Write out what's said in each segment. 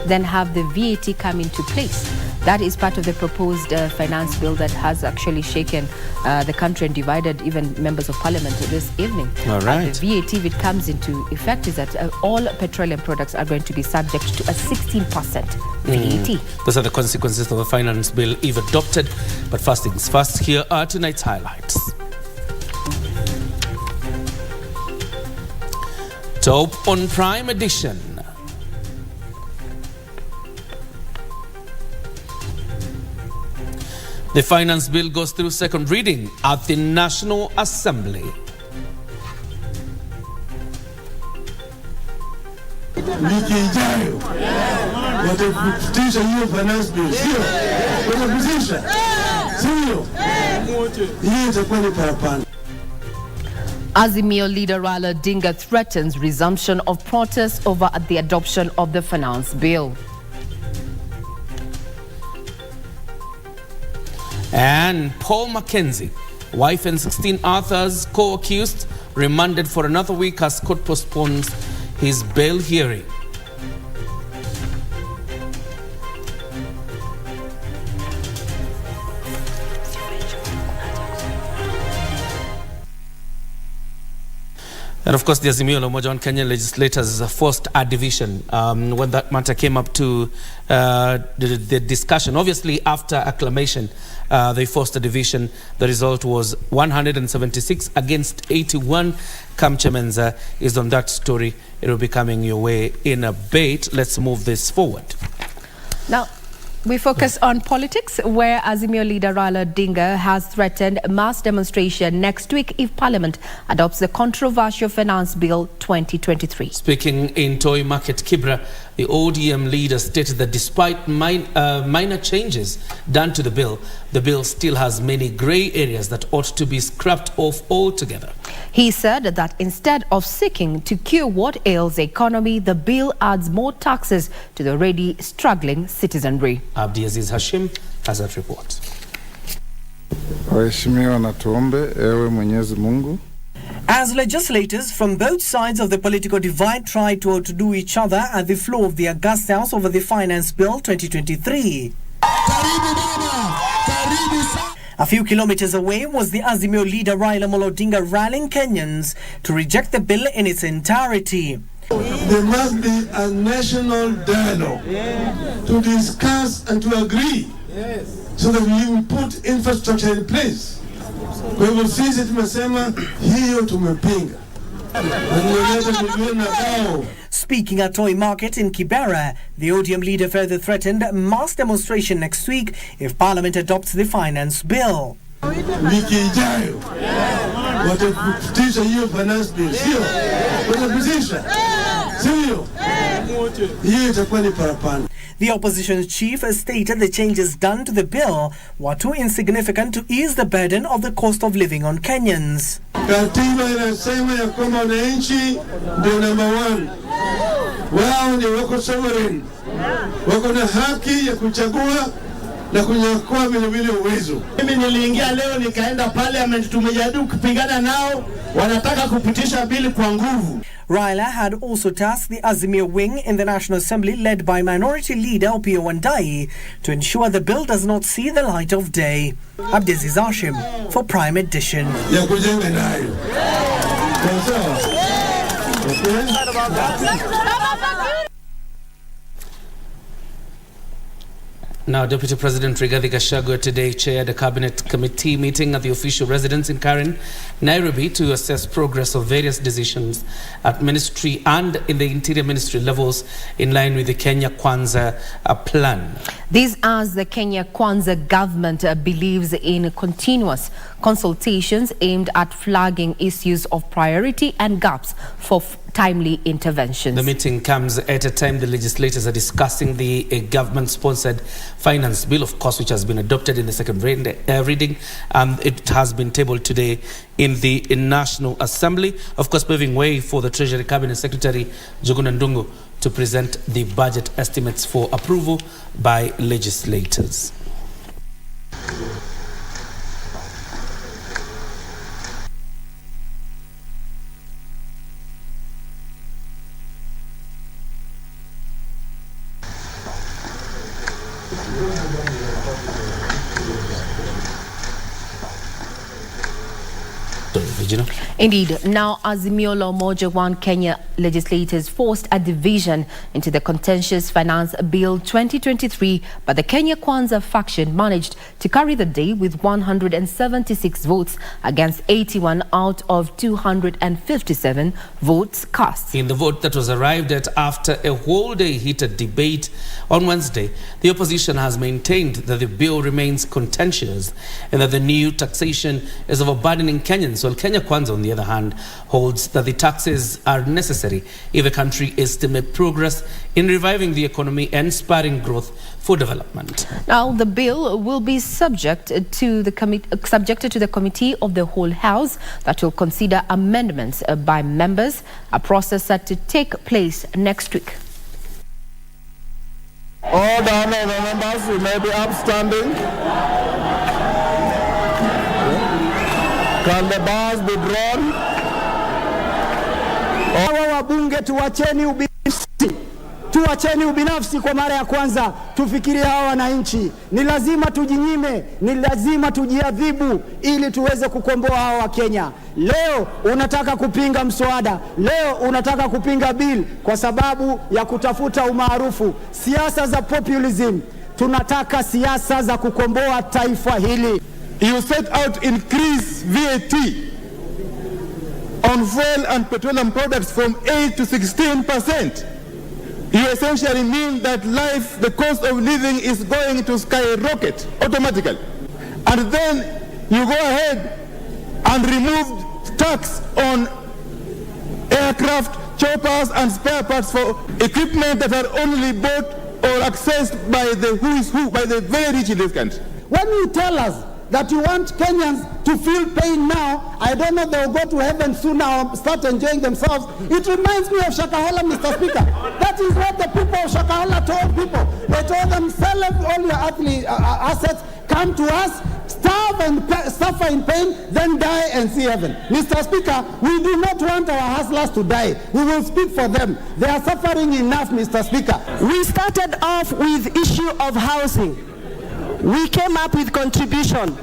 then have the VAT come into place. That is part of the proposed finance bill that has actually shaken the country and divided even members of parliament this evening. All right. The VAT, if it comes into effect, is that all petroleum products are going to be subject to a 16% VAT. Those are the consequences of the finance bill if adopted. But first things first, here are tonight's highlights. Top on Prime Edition. The finance bill goes through second reading at the National Assembly. Wiki ijayo watapitisha hiyo finance bill, sio? Watapitisha, sio? Hiyo itakuwa ni parapanda. Azimio leader Raila Odinga threatens resumption of protests over the adoption of the finance bill. And Paul Mackenzie, wife and 16 others co-accused, remanded for another week as court postpones his bail hearing. And of course, the Azimio la Umoja wa Kenyan legislators forced a division when that matter came up to the discussion. Obviously, after acclamation, they forced a division. The result was 176 against 81. Kamche Menza is on that story. It will be coming your way in a bit. Let's move this forward. Now, we focus on politics, where Azimio leader Raila Odinga has threatened mass demonstration next week if Parliament adopts the controversial Finance Bill 2023. Speaking in Toy Market, Kibra, the ODM leader stated that despite minor changes done to the bill still has many grey areas that ought to be scrapped off altogether. He said that instead of seeking to cure what ails the economy, the bill adds more taxes to the already struggling citizenry. Abdiaziz Hashim has that report. Waheshimiwa na tuombe, ewe Mwenyezi Mungu. As legislators from both sides of the political divide tried to outdo each other at the floor of the August House over the Finance Bill 2023. A few kilometers away was the Azimio leader Raila Odinga rallying Kenyans to reject the bill in its entirety. There must be a national dialogue to discuss and to agree so that we will put infrastructure in place. Kwa hivyo sisi tumesema hiyo tumepinga. Speaking at Toy Market in Kibera, the ODM leader further threatened mass demonstration next week if Parliament adopts the finance bill. Wiki ijayo watapitisha hiyo finance bill, sio? Watapitisha, sio? Hiyo itakuwa ni parapanda. The opposition chief stated the changes done to the bill were too insignificant to ease the burden of the cost of living on Kenyans. Katiba inasema ya kwamba wananchi ndio number one. Wao ni wako sovereign. Wako na haki ya kuchagua na kunyakua vile uwezo. Mimi niliingia leo nikaenda parliament, tumejaribu kupingana nao, wanataka kupitisha bili kwa nguvu. Raila had also tasked the Azimio wing in the National Assembly led by Minority Leader Opiyo Wandayi to ensure the bill does not see the light of day. Abdiaziz Hashim for Prime Edition. Now, Deputy President Rigathi Gashagua today chaired a cabinet committee meeting at the official residence in Karen, Nairobi, to assess progress of various decisions at ministry and in the interior ministry levels in line with the Kenya Kwanza plan. This as the Kenya Kwanza government believes in continuous consultations aimed at flagging issues of priority and gaps for timely interventions. The meeting comes at a time the legislators are discussing the government-sponsored finance bill, of course, which has been adopted in the second reading. It has been tabled today in the National Assembly, of course, paving way for the Treasury Cabinet Secretary Njuguna Ndung'u to present the budget estimates for approval by legislators. Regina? Indeed. Now, Azimio la Umoja One Kenya legislators forced a division into the contentious Finance Bill 2023, but the Kenya Kwanza faction managed to carry the day with 176 votes against 81 out of 257 votes cast. In the vote that was arrived at after a whole day heated debate on Wednesday, the opposition has maintained that the bill remains contentious and that the new taxation is overburdening Kenyans, while Kenya Kwanza, on the other hand, holds that the taxes are necessary if the country is to make progress in reviving the economy and spurring growth for development. Now, the bill will be subjected to the Committee of the Whole House that will consider amendments by members, a process set to take place next week. All the honorable members who may be upstanding. Can the bars be drawn? Hawa wabunge tuacheni ubinafsi kwa mara ya kwanza, tufikirie hawa wananchi. Ni lazima tujinyime, ni lazima tujiadhibu ili tuweze kukomboa hawa wa Kenya. Leo unataka kupinga mswada, leo unataka kupinga bill kwa sababu ya kutafuta umaarufu, siasa za populism. Tunataka siasa za kukomboa taifa hili. You set out increase VAT on fuel and petroleum products from 8 to 16%. You essentially mean that life, the cost of living is going to skyrocket automatically. And then you go ahead and remove tax on aircraft, choppers and spare parts for equipment that are only bought or accessed by the who is who, by the very rich in this country. When you tell us that you want Kenyans to feel pain now, I don't know, they'll go to heaven soon now, start enjoying themselves. It reminds me of Shakahola, Mr. Speaker. That is what the people of Shakahola told people. They told them, sell all your assets, come to us, starve and suffer in pain, then die and see heaven. Mr. Speaker, we do not want our hustlers to die. We will speak for them. They are suffering enough, Mr. Speaker. We started off with issue of housing. We came up with contribution.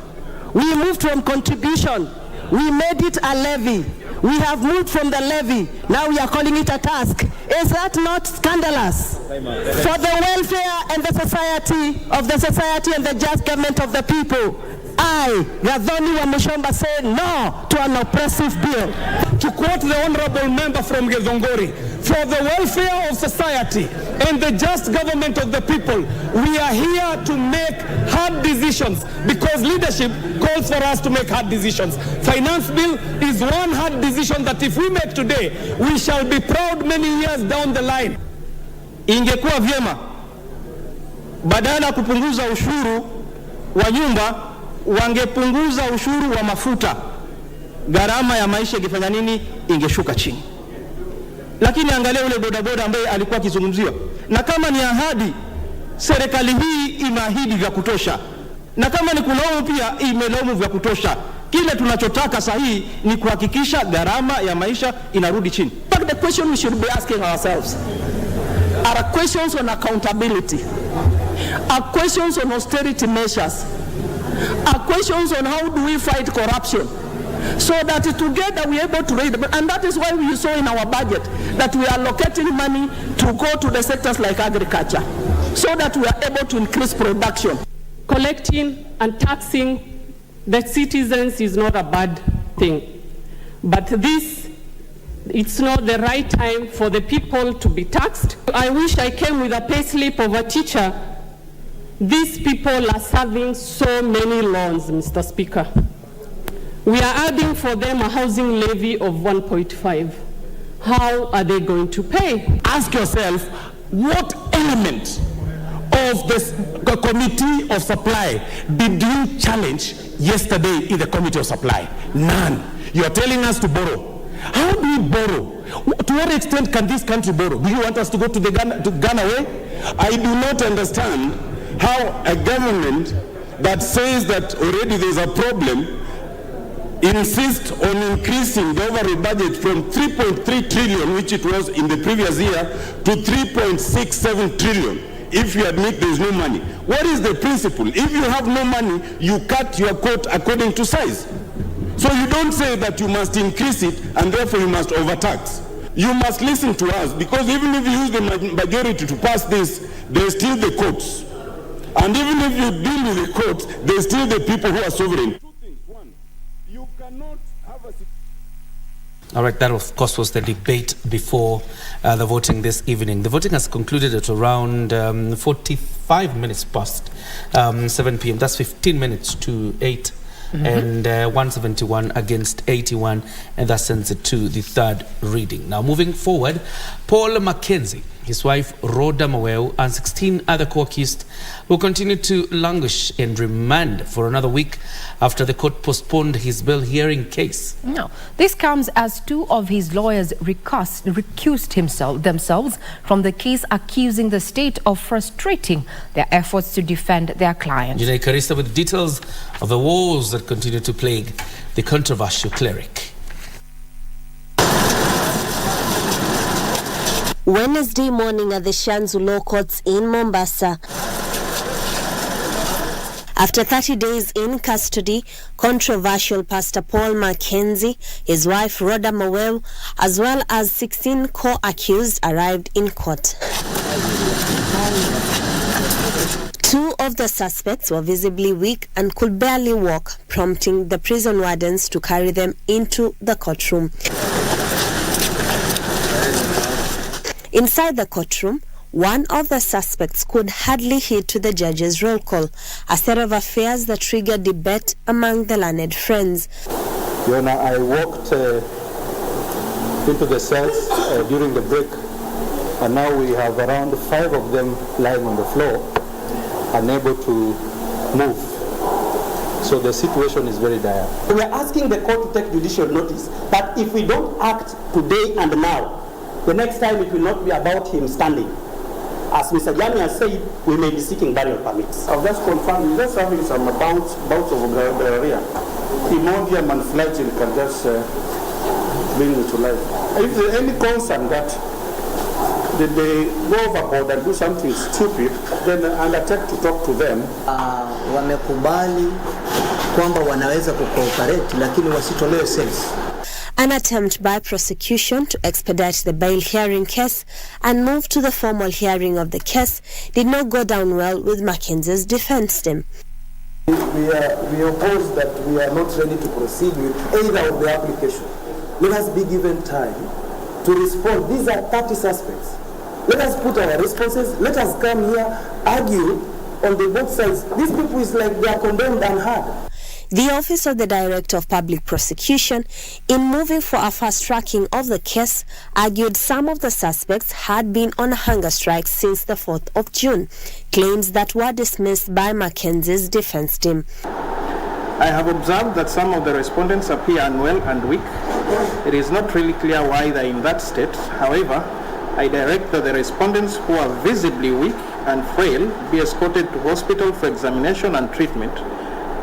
We moved from contribution. We made it a levy. We have moved from the levy. Now we are calling it a task. Is that not scandalous? For the welfare and the society and the just government of the people, I, Gathoni Wameshomba, say no to an oppressive bill. To quote the honorable member from Githongori, for the welfare of society and the just government of the people, we are here to make hard decisions because leadership calls for us to make hard decisions. Finance bill is one hard decision that if we make today, we shall be proud many years down the line. Ingekuwa vyema badala kupunguza ushuru wa nyumba wangepunguza ushuru wa mafuta, gharama ya maisha ingefanya nini? Ingeshuka chini. Lakini angalia ule bodaboda ambaye alikuwa akizungumziwa, na kama ni ahadi, serikali hii imeahidi vya kutosha, na kama ni kulaumu pia imelaumu vya kutosha. Kile tunachotaka sahihi ni kuhakikisha gharama ya maisha inarudi chini. But the question we should be asking ourselves are questions on accountability, are questions on austerity measures, are questions on how do we fight corruption, so that together we are able to raise them. And that is why we saw in our budget that we are allocating money to go to the sectors like agriculture, so that we are able to increase production. Collecting and taxing the citizens is not a bad thing, but it's not the right time for the people to be taxed. I wish I came with a pay slip of a teacher. These people are serving so many loans, Mr. Speaker. We are adding for them a housing levy of 1.5. How are they going to pay? Ask yourself, what element of the Committee of Supply did you challenge yesterday in the Committee of Supply? None. You are telling us to borrow. How do we borrow? To what extent can this country borrow? Do you want us to go to Ghana way? I do not understand how a government that says that already there's a problem insists on increasing the overall budget from 3.3 trillion, which it was in the previous year, to 3.67 trillion. If you admit there is no money, what is the principle? If you have no money, you cut your coat according to size. So you don't say that you must increase it and therefore you must overtax. You must listen to us, because even if you use the majority to pass this, there's still the courts. And even if you deal with the courts, there's still the people who are sovereign. Two things. One, you cannot have a... All right, that of course was the debate before the voting this evening. The voting has concluded at around 45 minutes past 7 p.m. That's 15 minutes to 8. And 171 against 81, and that sends it to the third reading. Now, moving forward, Paul Mackenzie, his wife Rhoda Maweu, and 16 other co-accused will continue to languish in remand for another week after the court postponed his bail hearing case. No, this comes as two of his lawyers recused themselves from the case, accusing the state of frustrating their efforts to defend their client. Regina Karisa with details of the woes that continue to plague the controversial cleric. Wednesday morning at the Shanzu Law Courts in Mombasa. After 30 days in custody, controversial Pastor Paul Mackenzie, his wife Rhoda Maweu, as well as 16 co-accused arrived in court. Two of the suspects were visibly weak and could barely walk, prompting the prison wardens to carry them into the courtroom. Inside the courtroom, one of the suspects could hardly heed to the judge's roll call, a set of affairs that triggered debate among the learned friends. Your Honor, I walked into the cells during the break, and now we have around 5 of them lying on the floor, unable to move. So the situation is very dire. We are asking the court to take judicial notice, but if we don't act today and now, the next time it will not be about him standing. As Mr. Jami has said, we may be seeking burial permits. I've just confirmed, we're just having some bouts of diarrhea. Imodium and flagyl can just bring you to life. If there's any concern that they go overboard and do something stupid, then undertake to talk to them. Wamekubali kwamba wanaweza kucooperate lakini wasitolewe cells. An attempt by prosecution to expedite the bail hearing case and move to the formal hearing of the case did not go down well with Mackenzie's defense team. We oppose that we are not ready to proceed with either of the application. Let us be given time to respond. These are 30 suspects. Let us put our responses. Let us come here, argue on the both sides. These people is like they are condemned and hard. The Office of the Director of Public Prosecution, in moving for a fast-tracking of the case, argued some of the suspects had been on a hunger strike since the 4th of June, claims that were dismissed by Mackenzie's defense team. I have observed that some of the respondents appear unwell and weak. It is not really clear why they are in that state. However, I direct that the respondents who are visibly weak and frail be escorted to hospital for examination and treatment.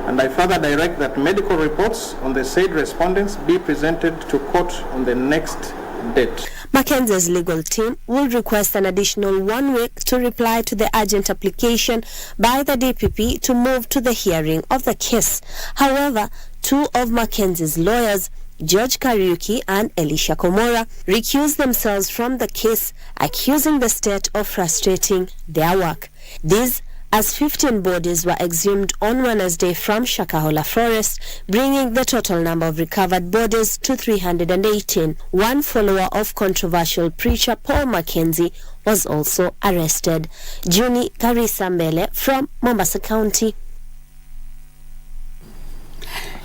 And I further direct that medical reports on the said respondents be presented to court on the next date. Mackenzie's legal team will request an additional 1 week to reply to the urgent application by the DPP to move to the hearing of the case. However, two of Mackenzie's lawyers, George Kariuki and Elisha Komora, recused themselves from the case, accusing the state of frustrating their work. These as 15 bodies were exhumed on Wednesday from Shakahola Forest, bringing the total number of recovered bodies to 318. One follower of controversial preacher Paul Mackenzie was also arrested. Juni Karisa Mbele from Mombasa County.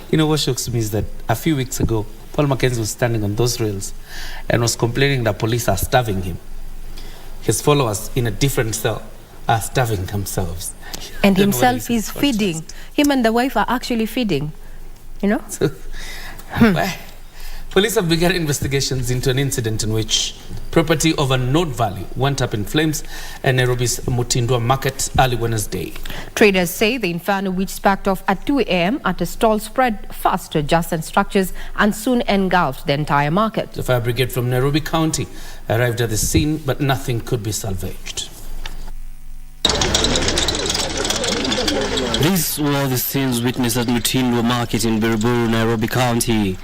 You know what shocks me is that a few weeks ago, Paul Mackenzie was standing on those rails and was complaining that police are starving him. His followers in a different cell are starving themselves. And himself is feeding. Him and the wife are actually feeding. You know? So, police have begun investigations into an incident in which property of unknown value went up in flames at Nairobi's Mutindwa Market early Wednesday. Traders say the inferno, which sparked off at 2 a.m. at a stall, spread fast to adjacent structures and soon engulfed the entire market. The fire brigade from Nairobi County arrived at the scene, but nothing could be salvaged. These were the scenes witnessed at Nairobi Market in Buruburu, Nairobi County.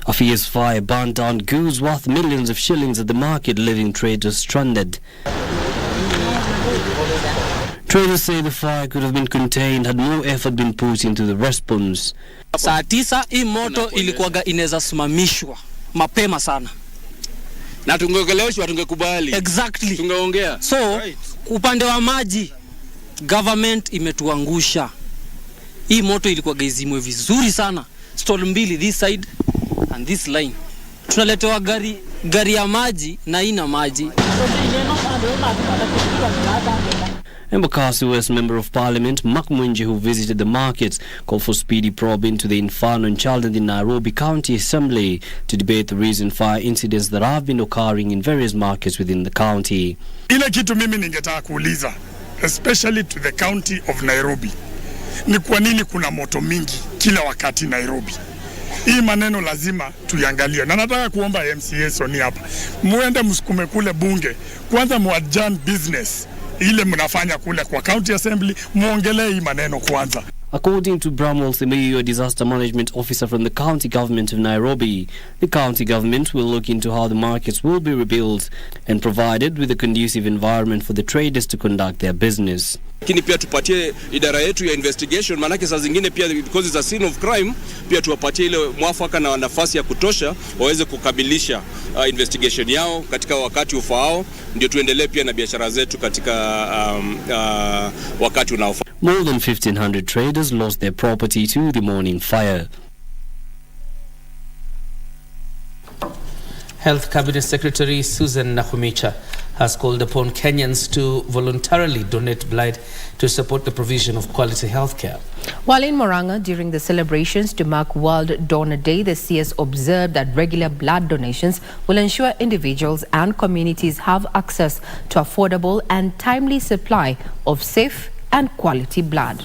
A fierce fire burnt down goods worth millions of shillings at the market, leaving traders stranded. Traders say the fire could have been contained had more effort been put into the response. Saa 9 hii moto ilikuwaga inaweza simamishwa mapema sana. Na tungeongeleshwa tungekubali. Exactly. Tungeongea. So, upande wa maji government imetuangusha. Hii moto ilikuwaga izimwe vizuri sana. Stall mbili this side and this line. Tunaletewa gari ya maji na ina maji. Embakasi West Member of Parliament Mark Mwinji, who visited the markets, called for speedy probe into the inferno in Charlton in Nairobi County Assembly to debate the recent fire incidents that have been occurring in various markets within the county. Ile kitu mimi ningetaka kuuliza, especially to the county of Nairobi, ni kwa nini kuna moto mingi kila wakati Nairobi? Hii maneno lazima tuiangalie. Na nataka kuomba MCA Soni hapa, muende msukume kule bunge, kwanza muadjourn business ile mnafanya kule kwa county assembly, muongelee hii maneno kwanza. According to Bramwell Semeyo, a disaster management officer from the county government of Nairobi, the county government will look into how the markets will be rebuilt and provided with a conducive environment for the traders to conduct their business. Lakini pia tupatie idara yetu ya investigation, manake saa zingine pia because it's a scene of crime, pia tuwapatie ile mwafaka na nafasi ya kutosha waweze kukamilisha investigation yao katika wakati ufaao, ndio tuendelee pia na biashara zetu katika wakati unaofaa. More than 1,500 traders lost their property to the morning fire. Health Cabinet Secretary Susan Nakhumicha has called upon Kenyans to voluntarily donate blood to support the provision of quality health care. While in Murang'a during the celebrations to mark World Donor Day, the CS observed that regular blood donations will ensure individuals and communities have access to affordable and timely supply of safe and quality blood.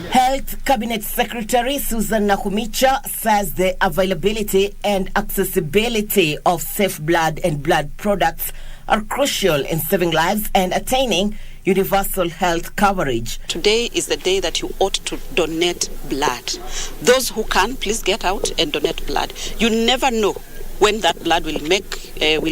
Health Cabinet Secretary Susan Nakhumicha says the availability and accessibility of safe blood and blood products are crucial in saving lives and attaining universal health coverage. Today is the day that you ought to donate blood. Those who can, please get out and donate blood. You never know when that blood will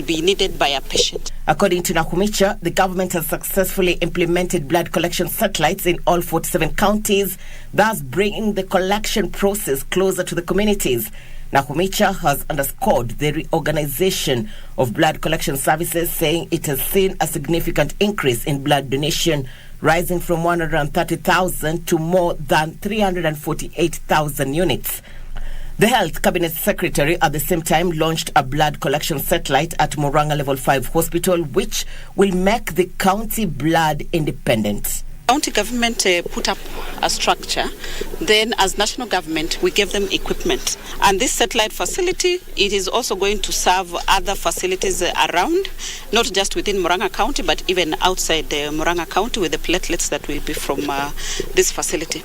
be needed by a patient. According to Nakhumicha, the government has successfully implemented blood collection satellites in all 47 counties, thus bringing the collection process closer to the communities. Nakhumicha has underscored the reorganization of blood collection services, saying it has seen a significant increase in blood donation, rising from 130,000 to more than 348,000 units. The Health Cabinet Secretary at the same time launched a blood collection satellite at Murang'a Level 5 Hospital, which will make the county blood independent. County government put up a structure. Then as national government, we gave them equipment. And this satellite facility, it is also going to serve other facilities around, not just within Murang'a County, but even outside Murang'a County with the platelets that will be from this facility.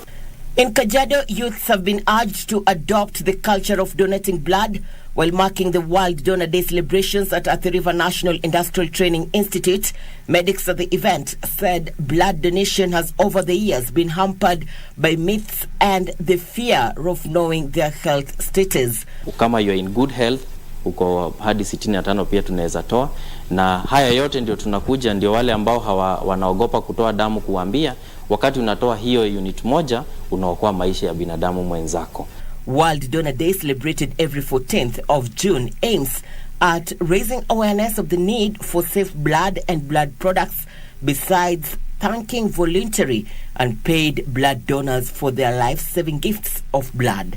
In Kajiado, youths have been urged to adopt the culture of donating blood while marking the World Donor Day celebrations at Athi River National Industrial Training Institute. Medics at the event said blood donation has over the years been hampered by myths and the fear of knowing their health status. Kama you are in good health, uko hadi 65 pia tunaweza toa, na haya yote ndio tunakuja, ndio wale ambao wanaogopa kutoa damu kuambia wakati unatoa hiyo unit moja unaokoa maisha ya binadamu mwenzako. World Donor Day, celebrated every 14th of June, aims at raising awareness of the need for safe blood and blood products, besides thanking voluntary and paid blood donors for their life-saving gifts of blood.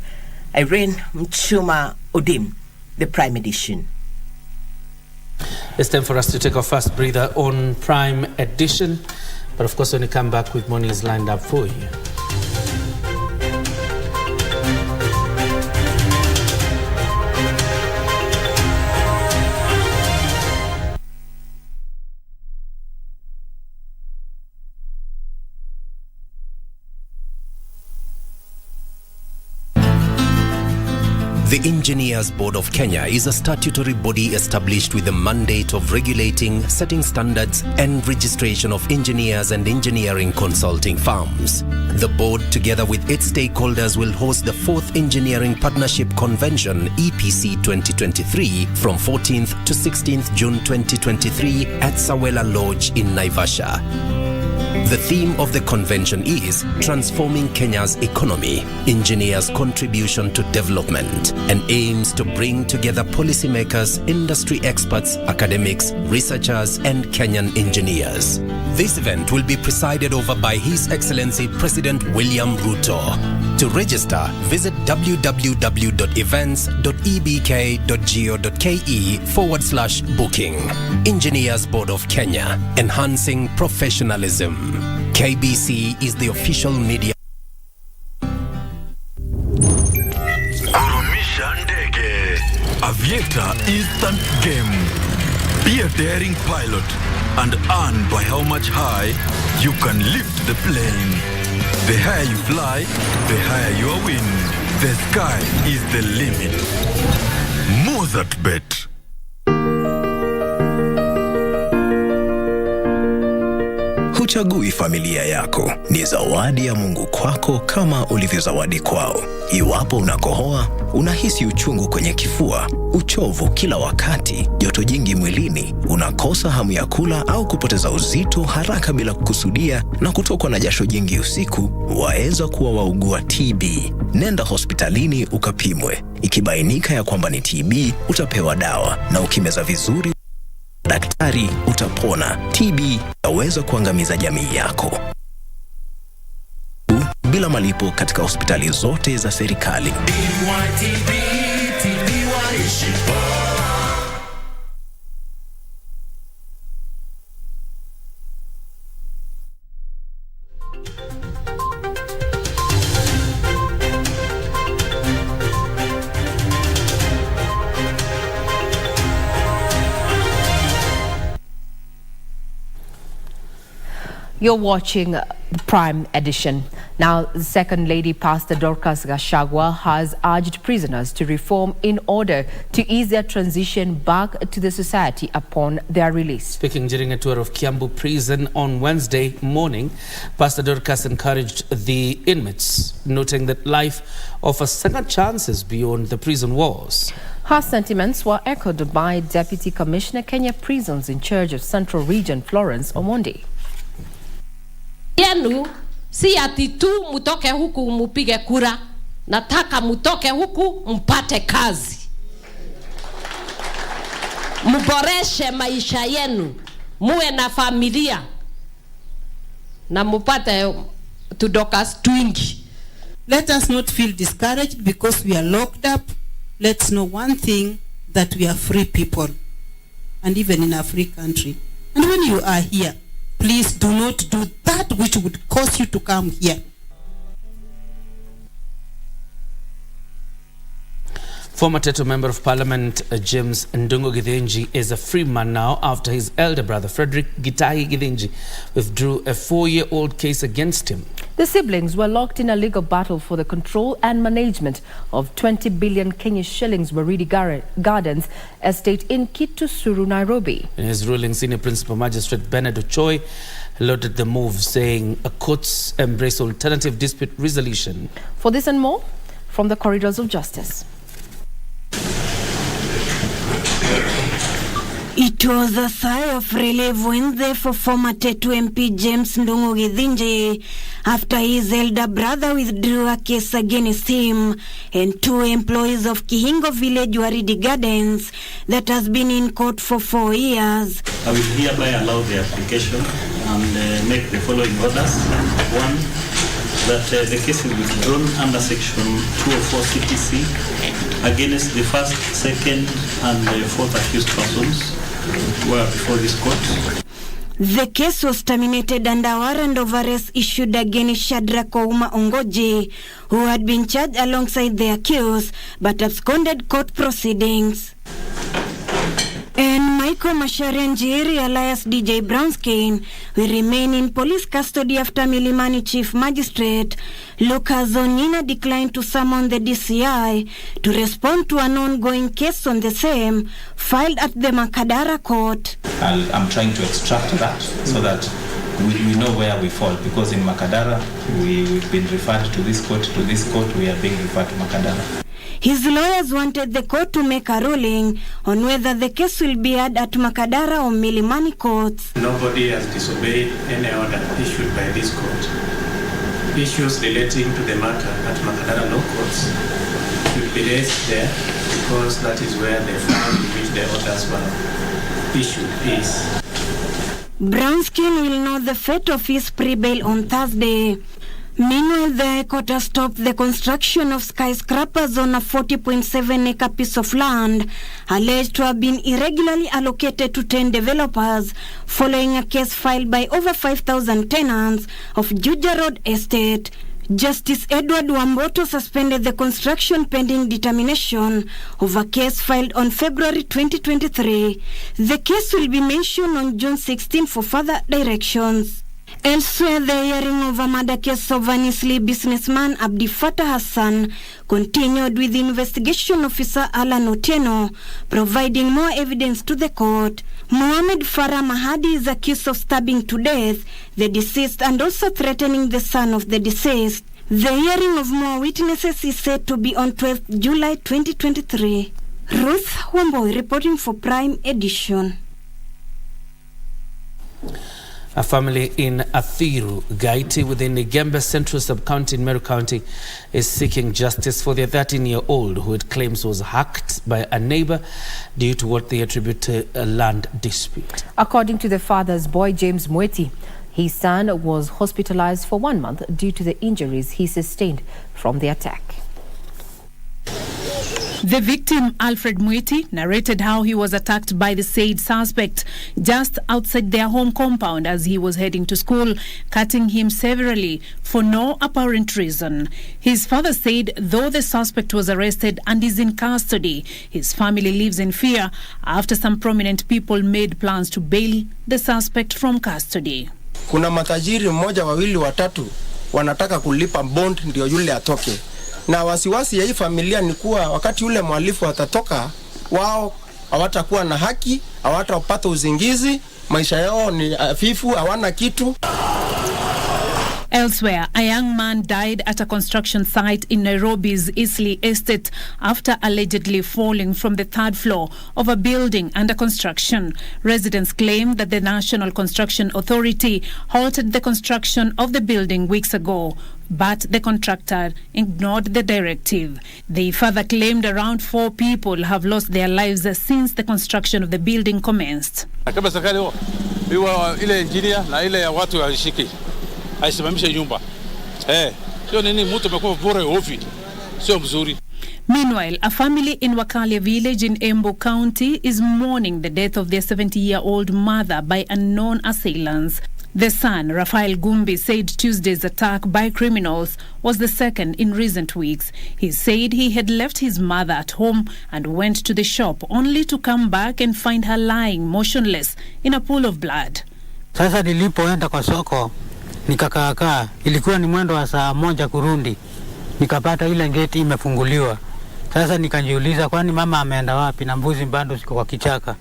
Irene Mchuma Odim, the Prime Edition. It's time for us to take our first breather on Prime Edition. But of course, when we come back with money is lined up for you. The Engineers Board of Kenya is a statutory body established with the mandate of regulating, setting standards, and registration of engineers and engineering consulting firms. The board, together with its stakeholders, will host the 4th Engineering Partnership Convention EPC 2023 from 14th to 16th June 2023 at Sawela Lodge in Naivasha. The theme of the convention is Transforming Kenya's Economy, Engineers' Contribution to Development, and aims to bring together policymakers, industry experts, academics, researchers, and Kenyan engineers. This event will be presided over by His Excellency President William Ruto. To register, visit www.events.ebk.go.ke/booking. Engineers Board of Kenya, enhancing professionalism. KBC is the official media. Kurumisha ndege. Aviator instant game. Be a daring pilot and earn by how much high you can lift the plane. The higher you fly, the higher your win. The sky is the limit. Mozart Bet. Huchagui familia yako, ni zawadi ya Mungu kwako kama ulivyozawadi kwao. Iwapo unakohoa, unahisi uchungu kwenye kifua, uchovu kila wakati, joto jingi mwilini, unakosa hamu ya kula au kupoteza uzito haraka bila kukusudia na kutokwa na jasho jingi usiku, waweza kuwa waugua TB. Nenda hospitalini ukapimwe. Ikibainika ya kwamba ni TB, utapewa dawa na ukimeza vizuri daktari utapona. TB yaweza kuangamiza jamii yako. Bila malipo katika hospitali zote za serikali. You're watching the Prime Edition. Now, the Second Lady Pastor Dorcas Gashagua has urged prisoners to reform in order to ease their transition back to the society upon their release. Speaking during a tour of Kiambu Prison on Wednesday morning, Pastor Dorcas encouraged the inmates, noting that life offers second chances beyond the prison walls. Her sentiments were echoed by Deputy Commissioner Kenya Prisons in charge of Central Region, Florence Omondi. Yenu si ati tu mutoke huku mupige kura, nataka mutoke huku mpate kazi, muboreshe maisha yenu, muwe na familia na mupate tudokas twingi. Let us not feel discouraged because we are locked up. Let's know one thing, that we are free people, and even in a free country. And when you are here, please do not do that which would cause you to come here. Former Teto Member of Parliament James Ndungu Githinji is a free man now after his elder brother Frederick Gitahi Githinji withdrew a 4-year-old case against him. The siblings were locked in a legal battle for the control and management of 20 billion Kenya shillings Waridi Gardens estate in Kitusuru, Nairobi. In his ruling, Senior Principal Magistrate Bernard Ochoi lauded the move, saying a courts embrace alternative dispute resolution. For this and more, from the corridors of justice. It was a sigh of relief Wednesday for former Tetu MP James Ndungu Githinji after his elder brother withdrew a case against him and 2 employees of Kihingo Village Waridi Gardens that has been in court for 4 years. I will hereby allow the application and make the following orders. 1, that the case is withdrawn under section 204 CPC against the first, second and fourth accused persons who are before this court. The case was terminated under warrant of arrest issued against Shadrack Ouma Ongoji, who had been charged alongside the accused but absconded court proceedings. And Michael Masharenjiri, alias DJ Brownskin, will remain in police custody after Milimani Chief Magistrate Lucas Onyina declined to summon the DCI to respond to an ongoing case on the same filed at the Makadara court. I'm trying to extract that so that we know where we fall, because in Makadara we've been referred to this court, we are being referred to Makadara. His lawyers wanted the court to make a ruling on whether the case will be heard at Makadara or Milimani courts. Nobody has disobeyed any order issued by this court. Issues relating to the matter at Makadara law courts will be raised there, because that is where the file in which the orders were issued is. Brownskin will know the fate of his pre-bail on Thursday. Meanwhile, the High Court has stopped the construction of skyscrapers on a 40.7-acre piece of land alleged to have been irregularly allocated to 10 developers following a case filed by over 5,000 tenants of Juja Road Estate. Justice Edward Wamboto suspended the construction pending determination of a case filed on February 2023. The case will be mentioned on June 16 for further directions. Elsewhere, the hearing of a murder case of an Isli businessman Abdi Fatah Hassan continued, with investigation officer Alan Otieno providing more evidence to the court. Mohamed Farah Mahadi is accused of stabbing to death the deceased and also threatening the son of the deceased. The hearing of more witnesses is set to be on 12th July 2023. Ruth Wamboy reporting for Prime Edition. A family in Athiru, Gaiti, within Igembe Central Sub-County in Meru County, is seeking justice for their 13-year-old who it claims was hacked by a neighbor due to what they attribute to a land dispute. According to the father's boy, James Mweti, his son was hospitalized for 1 month due to the injuries he sustained from the attack. The victim, Alfred Mwiti, narrated how he was attacked by the said suspect just outside their home compound as he was heading to school, cutting him severely for no apparent reason. His father said though the suspect was arrested and is in custody, his family lives in fear after some prominent people made plans to bail the suspect from custody. Kuna matajiri mmoja, wawili, watatu wanataka kulipa bond ndio yule atoke. Na wasiwasi ya hii familia ni kuwa wakati yule mhalifu atatoka, wao hawatakuwa na haki, hawatapata uzingizi, maisha yao ni hafifu, hawana kitu. Elsewhere, a young man died at a construction site in Nairobi's Isli Estate after allegedly falling from the 3rd floor of a building under construction. Residents claim that the National Construction Authority halted the construction of the building weeks ago, but the contractor ignored the directive. They further claimed around 4 people have lost their lives since the construction of the building commenced. Kama serikali ile engineer na ile ya watu walishiki aisimamishe nyumba. Sio nini mtu amekuwa bure ofi. Sio mzuri. Meanwhile, a family in Wakalia village in Embu County is mourning the death of their 70-year-old mother by unknown assailants. The son, Rafael Gumbi, said Tuesday's attack by criminals was the second in recent weeks. He said he had left his mother at home and went to the shop only to come back and find her lying motionless in a pool of blood. Sasa nilipoenda kwa soko nikakaakaa, ilikuwa ni mwendo wa saa 1 kurundi, nikapata ile gate imefunguliwa. Sasa nikajiuliza kwani mama ameenda wapi na mbuzi bado ziko kwa kichaka.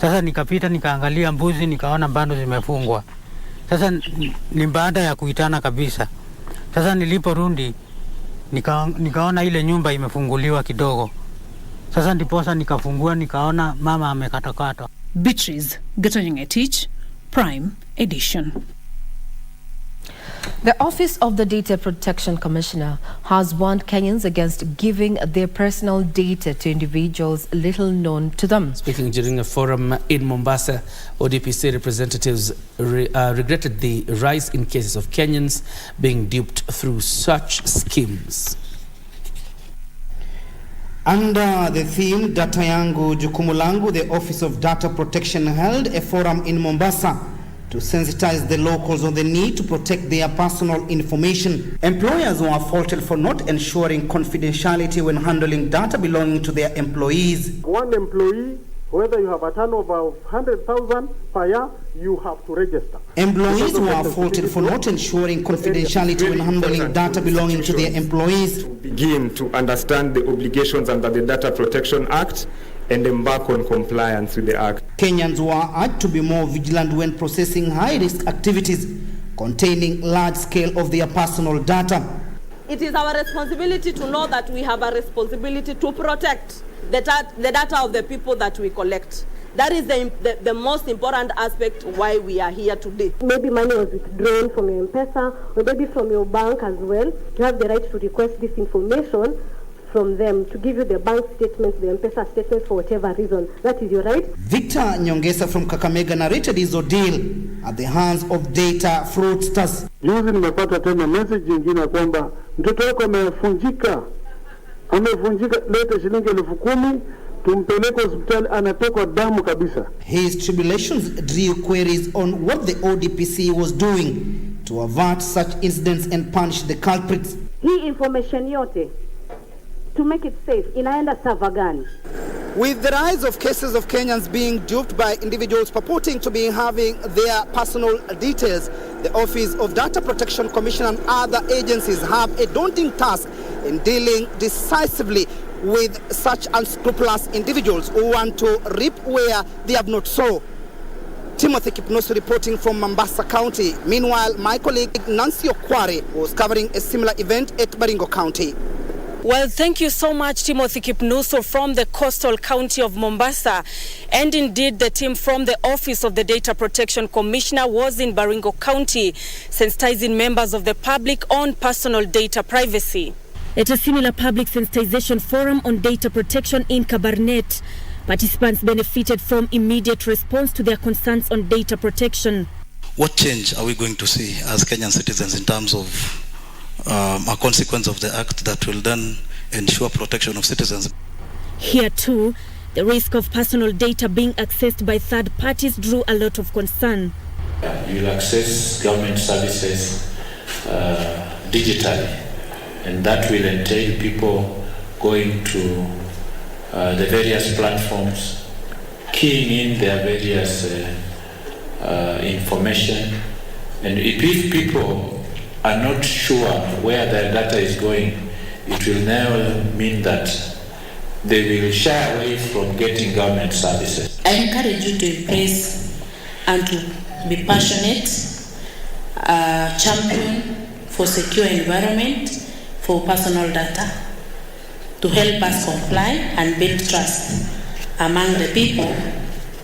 Sasa nikapita nikaangalia mbuzi, nikaona bado zimefungwa. Sasa ni baada ya kuitana kabisa. Sasa niliporudi nikaona ile nyumba imefunguliwa kidogo. Sasa ndiposa nikafungua, nikaona mama amekatakata. Beatrice Gatonyengetich, Prime Edition. The Office of the Data Protection Commissioner has warned Kenyans against giving their personal data to individuals little known to them. Speaking during a forum in Mombasa, ODPC representatives regretted the rise in cases of Kenyans being duped through such schemes. Under the theme Data Yangu Jukumu Langu, the Office of Data Protection held a forum in Mombasa to sensitize the locals on the need to protect their personal information. Employers were faulted for not ensuring confidentiality when handling data belonging to their employees. One employee Whether you have a turnover of 100,000 per year, you have to register. Employees were faulted for not ensuring confidentiality when handling data belonging to their employees. Begin to understand the obligations under the Data Protection Act and embark on compliance with the Act. Kenyans were urged to be more vigilant when processing high-risk activities containing large scale of their personal data. It is our responsibility to know that we have a responsibility to protect the data of the people that we collect. That is the most important aspect why we are here today. Maybe money was withdrawn from your M-Pesa or maybe from your bank as well. You have the right to request this information from them to give you the bank statements, the M-Pesa statements for whatever reason. That is your right. Victor Nyongesa from Kakamega narrated his ordeal at the hands of data fraudsters. Juzi nimepata tena message nyingine kwamba mtoto wako amevunjika, lete shilingi 10,000 tumpeleke hospitali, anatokwa damu kabisa. His tribulations drew queries on what the ODPC was doing to avert such incidents and punish the culprits. Hii information yote to make it safe inaenda server gani? With the rise of cases of Kenyans being duped by individuals purporting to be having their personal details, the Office of Data Protection Commission and other agencies have a daunting task in dealing decisively with such unscrupulous individuals who want to reap where they have not sown. Timothy Kipnoso reporting from Mombasa County. Meanwhile, my colleague Nancy Okware was covering a similar event at Baringo County. Well, thank you so much, Timothy Kipnuso from the coastal county of Mombasa. And indeed, the team from the Office of the Data Protection Commissioner was in Baringo County, sensitizing members of the public on personal data privacy. At a similar public sensitization forum on data protection in Kabarnet, participants benefited from immediate response to their concerns on data protection. What change are we going to see as Kenyan citizens in terms of a consequence of the act that will then ensure protection of citizens? Here too, the risk of personal data being accessed by third parties drew a lot of concern. You will access government services digitally, and that will entail people going to the various platforms, keying in their various information, and if people are not sure where their data is going, it will now mean that they will shy away from getting government services. I encourage you to embrace and to be passionate, champion for secure environment for personal data to help us comply and build trust among the people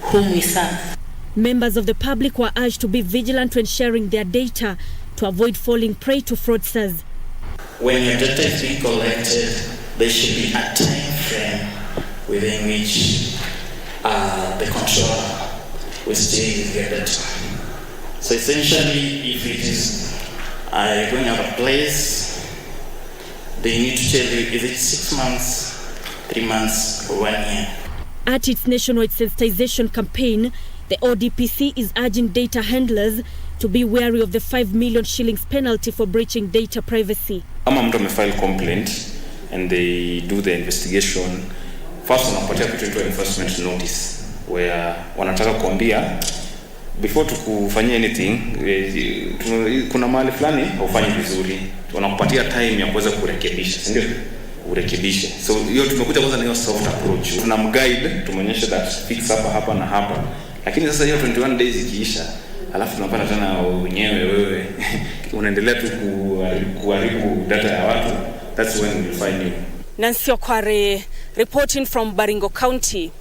whom we serve. Members of the public were urged to be vigilant when sharing their data to avoid falling prey to fraudsters. When your data is being collected, there should be a time frame within which the controller will stay with your data. So essentially, if it is going out of place, they need to tell you, is it 6 months, 3 months, or 1 year? At its nationwide sensitization campaign, the ODPC is urging data handlers to be wary of the 5 million shillings penalty for breaching data privacy. Kama mtu amefile complaint and they do the investigation, first wanapatia kitu enforcement notice where wanataka kuambia before tukufanyia anything, kuna mahali fulani haufanyi vizuri, wanakupatia time ya kuweza kurekebisha, si ndio? Urekebishe. So hiyo tumekuja kwanza na hiyo soft approach. Tunamguide, tumeonyesha that fix hapa na hapa. Lakini sasa hiyo 21 days ikiisha, alafu tunapata tena wenyewe wewe unaendelea tu kuharibu data ya watu. That's when we find you. Nancy Okware reporting from Baringo County.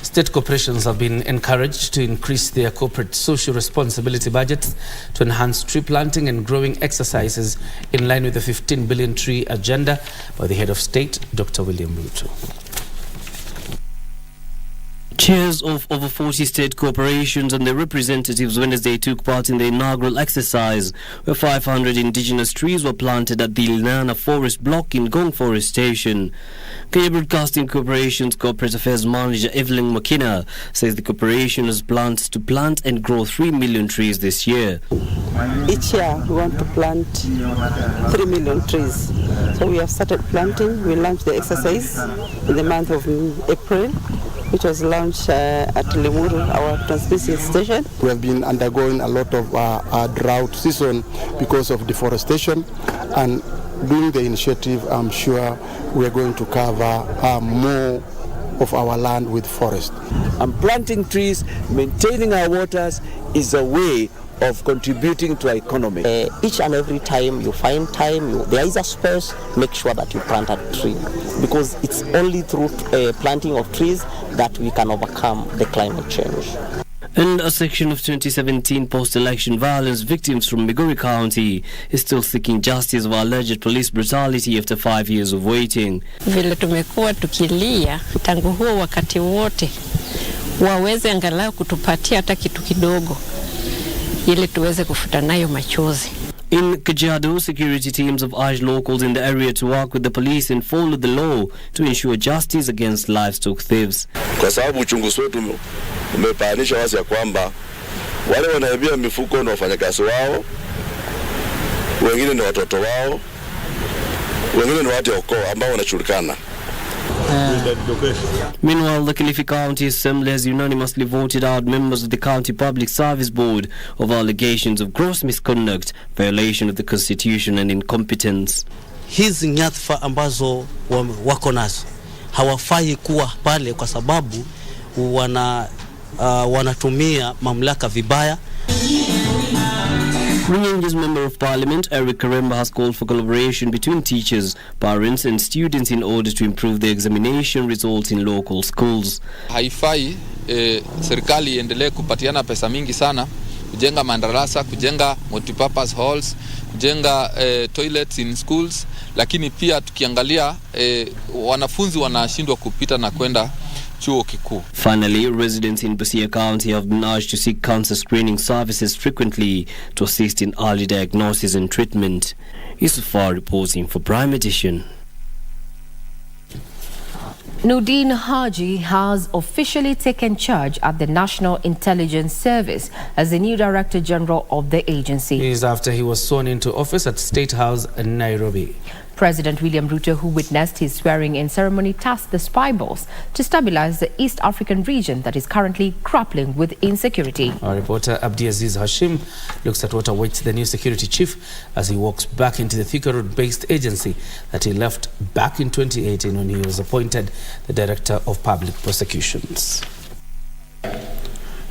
State corporations have been encouraged to increase their corporate social responsibility budgets to enhance tree planting and growing exercises in line with the 15 billion tree agenda by the head of state, Dr. William Ruto. Chairs of over 40 state corporations and their representatives Wednesday took part in the inaugural exercise where 500 indigenous trees were planted at the Linana Forest Block in Gong Forest Station. Kenya Broadcasting Corporation's Corporate Affairs Manager Evelyn Makina says the corporation has plans to plant and grow 3 million trees this year. Each year we want to plant 3 million trees. So we have started planting. We launched the exercise in the month of April, which was launched at Limuru, our transmission station. We have been undergoing a lot of drought season because of deforestation, and doing the initiative, I'm sure we are going to cover more of our land with forest. And planting trees, maintaining our waters is a way of contributing to our economy. Each and every time you find time, there is a space, make sure that you plant a tree, because it's only through planting of trees that we can overcome the climate change. And a section of 2017 post-election violence victims from Migori County is still seeking justice of alleged police brutality after 5 years of waiting. Vile tumekuwa tukilia tangu huo wakati wote, waweze angalau kutupatia hata kitu kidogo ili tuweze kufuta nayo machozi. In Kajiado, security teams have urged locals in the area to work with the police and follow the law to ensure justice against livestock thieves. Kwa sababu uchunguzi wetu umepaanisha wazi ya kwamba wale wanaibia mifuko na wafanyakazi wao, wengine ni watoto wao, wengine ni watu wako ambao wanachulikana. Meanwhile, the Kilifi County Assembly has unanimously voted out members of the County Public Service Board of allegations of gross misconduct, violation of the Constitution and incompetence. Hizi nyadhifa ambazo wako nazo hawafai kuwa pale kwa sababu wanatumia mamlaka vibaya. Runyenjes Member of Parliament Eric Karemba has called for collaboration between teachers, parents and students in order to improve the examination results in local schools. Haifai serikali iendelee kupatiana pesa mingi sana kujenga madarasa, kujenga multipurpose halls, kujenga toilets in schools, lakini pia tukiangalia wanafunzi wanashindwa kupita na kwenda chuo kikuu. Finally, residents in Busia County have been urged to seek cancer screening services frequently to assist in early diagnosis and treatment. Yusufar reporting for Prime Edition. Nordin Haji has officially taken charge at the National Intelligence Service as the new Director General of the agency. This is after he was sworn into office at State House in Nairobi. President William Ruto, who witnessed his swearing-in ceremony, tasked the spy boss to stabilize the East African region that is currently grappling with insecurity. Our reporter Abdiaziz Hashim looks at what awaits the new security chief as he walks back into the Thika Road-based agency that he left back in 2018 when he was appointed the Director of Public Prosecutions.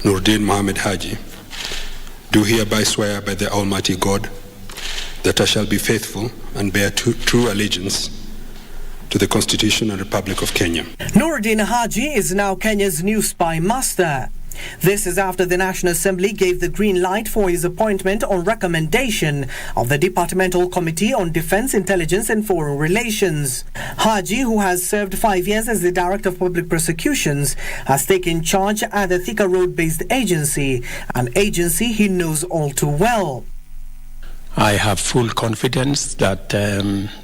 Nordin Mohammed Haji, do hereby swear by the Almighty God that I shall be faithful and bear true allegiance to the Constitution and Republic of Kenya. Nordin Haji is now Kenya's new spy master. This is after the National Assembly gave the green light for his appointment on recommendation of the Departmental Committee on Defense, Intelligence and Foreign Relations. Haji, who has served 5 years as the Director of Public Prosecutions, has taken charge at the Thika Road-based agency, an agency he knows all too well. I have full confidence that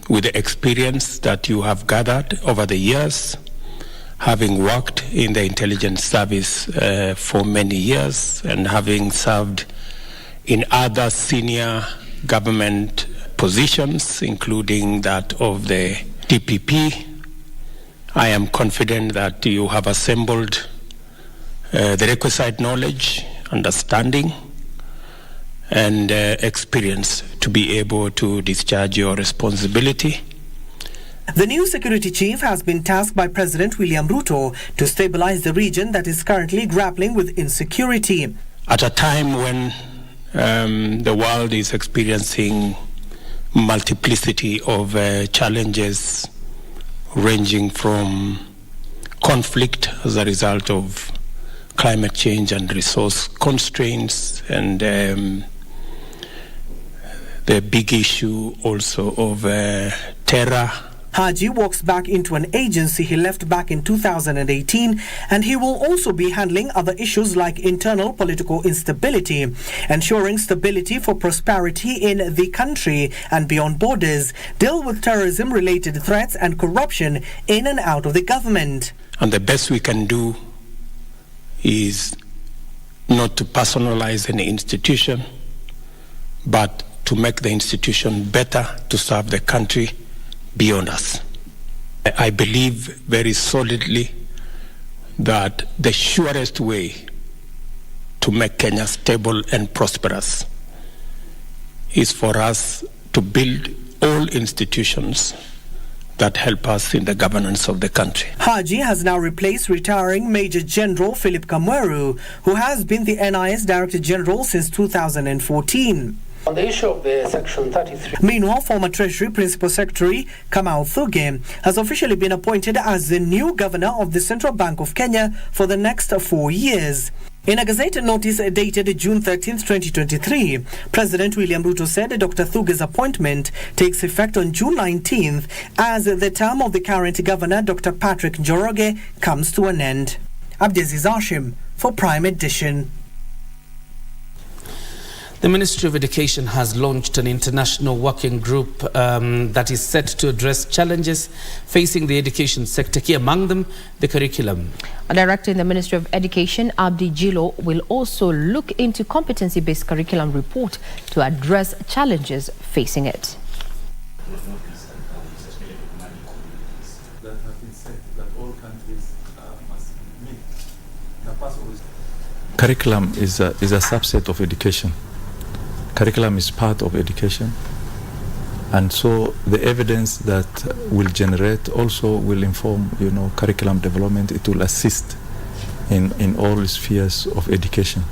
with the experience that you have gathered over the years, having worked in the intelligence service for many years and having served in other senior government positions, including that of the DPP, I am confident that you have assembled the requisite knowledge, understanding, and experience to be able to discharge your responsibility. The new security chief has been tasked by President William Ruto to stabilize the region that is currently grappling with insecurity. At a time when the world is experiencing multiplicity of challenges ranging from conflict as a result of climate change and resource constraints, and the big issue also of terror Haji walks back into an agency he left back in 2018, and he will also be handling other issues like internal political instability, ensuring stability for prosperity in the country and beyond borders, deal with terrorism-related threats and corruption in and out of the government. And the best we can do is not to personalize any institution, but to make the institution better to serve the country beyond us. I believe very solidly that the surest way to make Kenya stable and prosperous is for us to build all institutions that help us in the governance of the country. Haji has now replaced retiring Major General Philip Kamweru, who has been the NIS Director General since 2014. On the issue of the Section 33. Meanwhile, former Treasury Principal Secretary Kamau Thuge has officially been appointed as the new Governor of the Central Bank of Kenya for the next 4 years. In a Gazette notice dated June 13, 2023, President William Ruto said Dr. Thuge's appointment takes effect on June 19th as the term of the current Governor, Dr. Patrick Njoroge, comes to an end. Abdiaziz Hashim for Prime Edition. The Ministry of Education has launched an international working group that is set to address challenges facing the education sector, key among them the curriculum. A director in the Ministry of Education, Abdi Jilo, will also look into competency-based curriculum report to address challenges facing it. Curriculum is a subset of education. Curriculum is part of education, and so the evidence that will generate also will inform, curriculum development. It will assist in all spheres of education.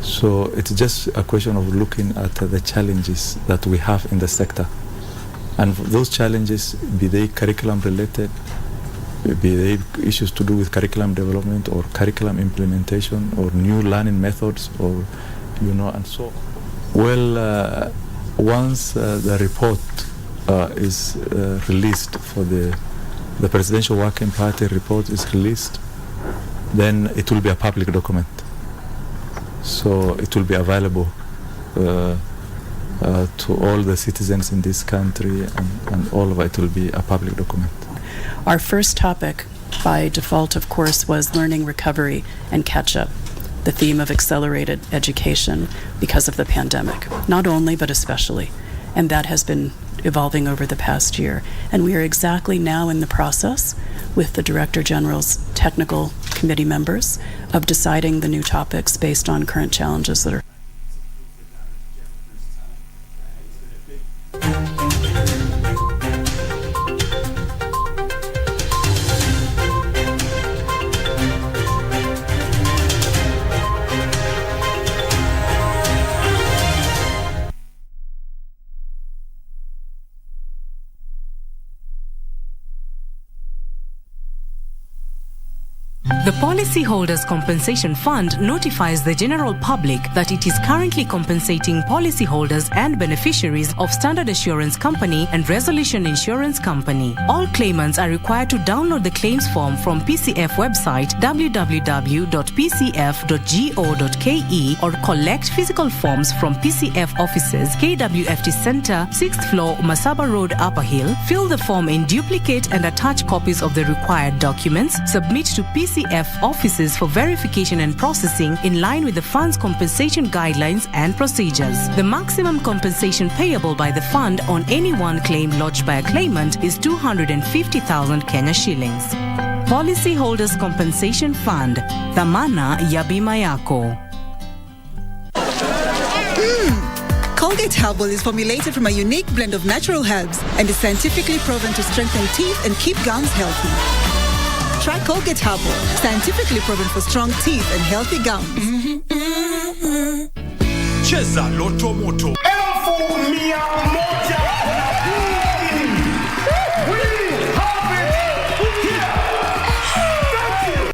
So it's just a question of looking at the challenges that we have in the sector, and those challenges, be they curriculum related, be they issues to do with curriculum development or curriculum implementation or new learning methods, or and so on. Well, once the report is released for the Presidential Working Party report is released, then it will be a public document. So it will be available to all the citizens in this country, and all of it will be a public document. Our first topic, by default, of course, was learning recovery and catch-up. The theme of accelerated education because of the pandemic, not only but especially, and that has been evolving over the past year. And we are exactly now in the process with the Director General's technical committee members of deciding the new topics based on current challenges that are. The Policyholders Compensation Fund notifies the general public that it is currently compensating policyholders and beneficiaries of Standard Assurance Company and Resolution Insurance Company. All claimants are required to download the claims form from PCF website www.pcf.go.ke or collect physical forms from PCF offices, KWFT Center, 6th floor, Masaba Road, Upper Hill. Fill the form in duplicate and attach copies of the required documents. Submit to PCF offices for verification and processing in line with the fund's compensation guidelines and procedures. The maximum compensation payable by the fund on any one claim lodged by a claimant is 250,000 Kenya shillings. Policyholders Compensation Fund, dhamana ya bima yako. Colgate Herbal is formulated from a unique blend of natural herbs and is scientifically proven to strengthen teeth and keep gums healthy. Try Colgate Herbal, scientifically proven for strong teeth and healthy gums. Cheza Loto Moto.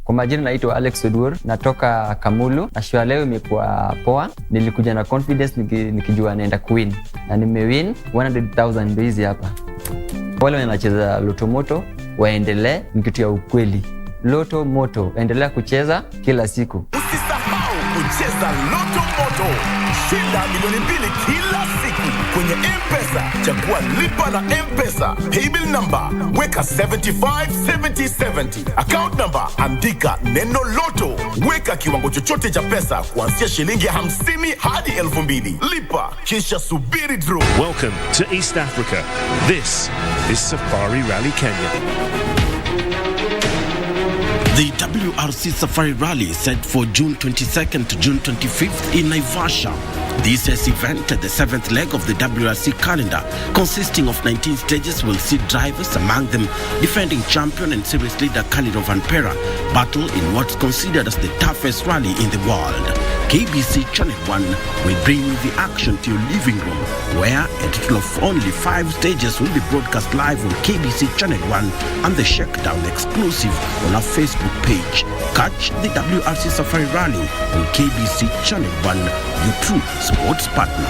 Kwa majina naitwa Alex Odur, natoka Kamulu. Na show leo imekuwa poa. Nilikuja na confidence nikijua naenda kuwin. Na nimewin 100,000 hizi hapa. Wale wanacheza Loto Moto waendelee, ni kitu ya ukweli. Loto Moto, endelea kucheza kila siku. Usisahau kucheza Loto Moto. Shinda milioni 2 kila siku kwenye M-Pesa. Chagua lipa na M-Pesa. Paybill number weka 757070. Account number andika neno Loto. Weka kiwango chochote cha pesa kuanzia shilingi 50 hadi 2000. Lipa kisha subiri draw. Welcome to East Africa. This is Safari Rally Kenya. The WRC Safari Rally set for June 22nd to June 25th in Naivasha. This year's event, the 7th leg of the WRC calendar, consisting of 19 stages, will see drivers, among them defending champion and series leader Khalid Vanpera, battle in what's considered as the toughest rally in the world. KBC Channel 1 will bring the action to your living room, where a total of only 5 stages will be broadcast live on KBC Channel 1 and the Shakedown exclusive on our Facebook page. Catch the WRC Safari Rally on KBC Channel 1, your true sports partner.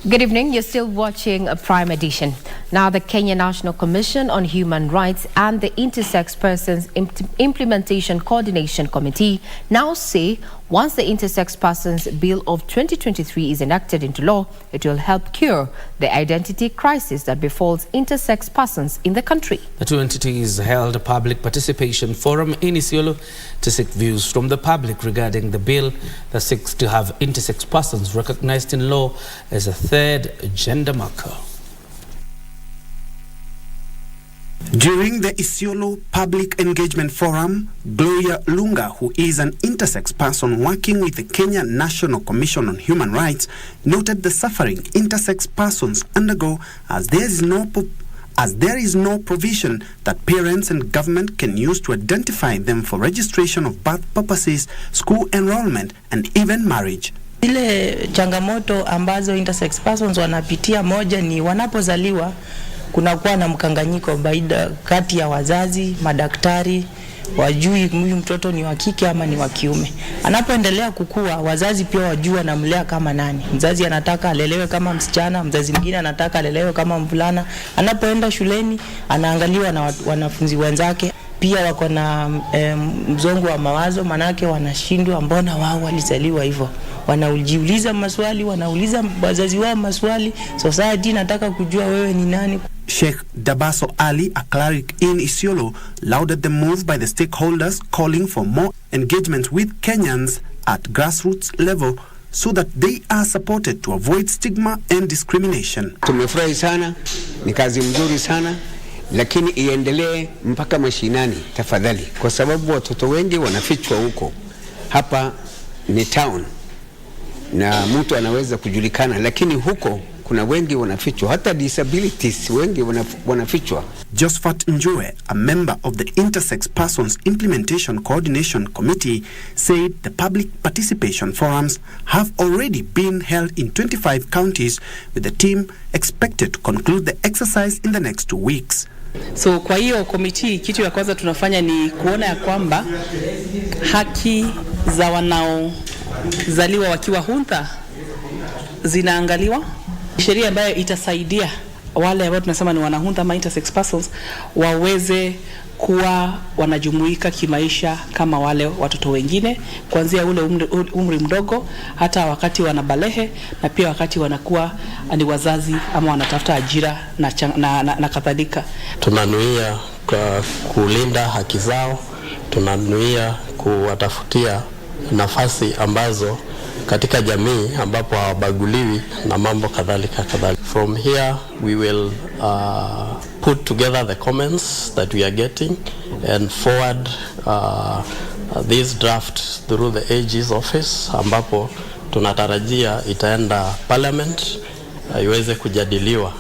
Good evening. You're still watching a Prime Edition. Now, the Kenya National Commission on Human Rights and the Intersex Persons Implementation Coordination Committee now say once the Intersex Persons Bill of 2023 is enacted into law, it will help cure the identity crisis that befalls intersex persons in the country. The two entities held a public participation forum in Isiolo to seek views from the public regarding the bill that seeks to have intersex persons recognized in law as a third gender marker. During the Isiolo Public Engagement Forum, Gloria Lunga, who is an intersex person working with the Kenya National Commission on Human Rights, noted the suffering intersex persons undergo as there is no provision that parents and government can use to identify them for registration of birth purposes, school enrollment, and even marriage. Ile changamoto ambazo intersex persons wanapitia, moja ni wanapozaliwa kunakuwa na mkanganyiko baida kati ya wazazi, madaktari, wajui huyu mtoto ni wa kike ama ni wa kiume. Anapoendelea kukua, wazazi pia wajua namlea kama nani. Mzazi anataka alelewe kama msichana, mzazi mwingine anataka alelewe kama mvulana. Anapoenda shuleni, anaangaliwa na wanafunzi wenzake. Pia wako na mzongo wa mawazo, manake wanashindwa mbona wao walizaliwa hivyo. Wanajiuliza maswali, wanauliza wazazi wao maswali. Society nataka kujua wewe ni nani. Sheikh Dabaso Ali, a cleric in Isiolo, lauded the move by the stakeholders, calling for more engagement with Kenyans at grassroots level so that they are supported to avoid stigma and discrimination. Tumefurahi sana, ni kazi mzuri sana, lakini iendelee mpaka mashinani tafadhali, kwa sababu watoto wengi wanafichwa huko. Hapa ni town na mtu anaweza kujulikana, lakini huko kuna wengi wanafichwa, hata disabilities wengi wanafichwa. Josephat Njue, a member of the Intersex Persons Implementation Coordination Committee, said the public participation forums have already been held in 25 counties, with the team expected to conclude the exercise in the next 2 weeks. So kwa hiyo committee, kitu ya kwanza tunafanya ni kuona ya kwamba haki za wanaozaliwa wakiwa huntha zinaangaliwa. Sheria ambayo itasaidia wale ambao tunasema ni wanahuntha ama intersex persons waweze kuwa wanajumuika kimaisha kama wale watoto wengine, kuanzia ule umri mdogo hata wakati wanabalehe, na pia wakati wanakuwa ni wazazi ama wanatafuta ajira na kadhalika. Tunanuia kulinda haki zao, tunanuia kuwatafutia nafasi ambazo katika jamii ambapo hawabaguliwi na mambo kadhalika. From here we will put together the comments that we are getting and forward this draft through the AG's office, ambapo tunatarajia itaenda parliament iweze kujadiliwa.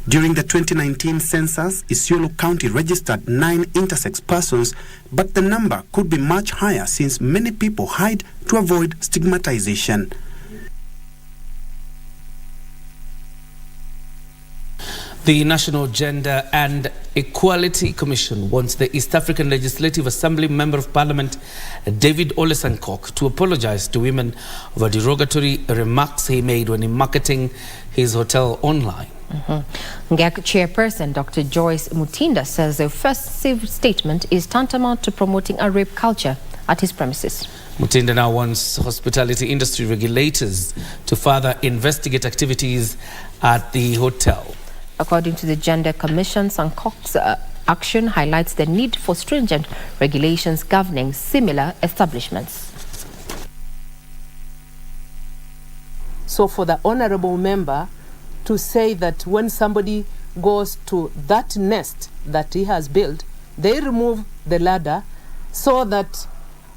During the 2019 census, Isiolo County registered 9 intersex persons, but the number could be much higher since many people hide to avoid stigmatization. The National Gender and Equality Commission wants the East African Legislative Assembly Member of Parliament David Ole Sankok to apologize to women over derogatory remarks he made when marketing his hotel online. NGEC chairperson Dr. Joyce Mutinda says the offensive statement is tantamount to promoting a rape culture at his premises. Mutinda now wants hospitality industry regulators to further investigate activities at the hotel. According to the Gender Commission, Sankok's action highlights the need for stringent regulations governing similar establishments. So for the honorable member to say that when somebody goes to that nest that he has built, they remove the ladder so that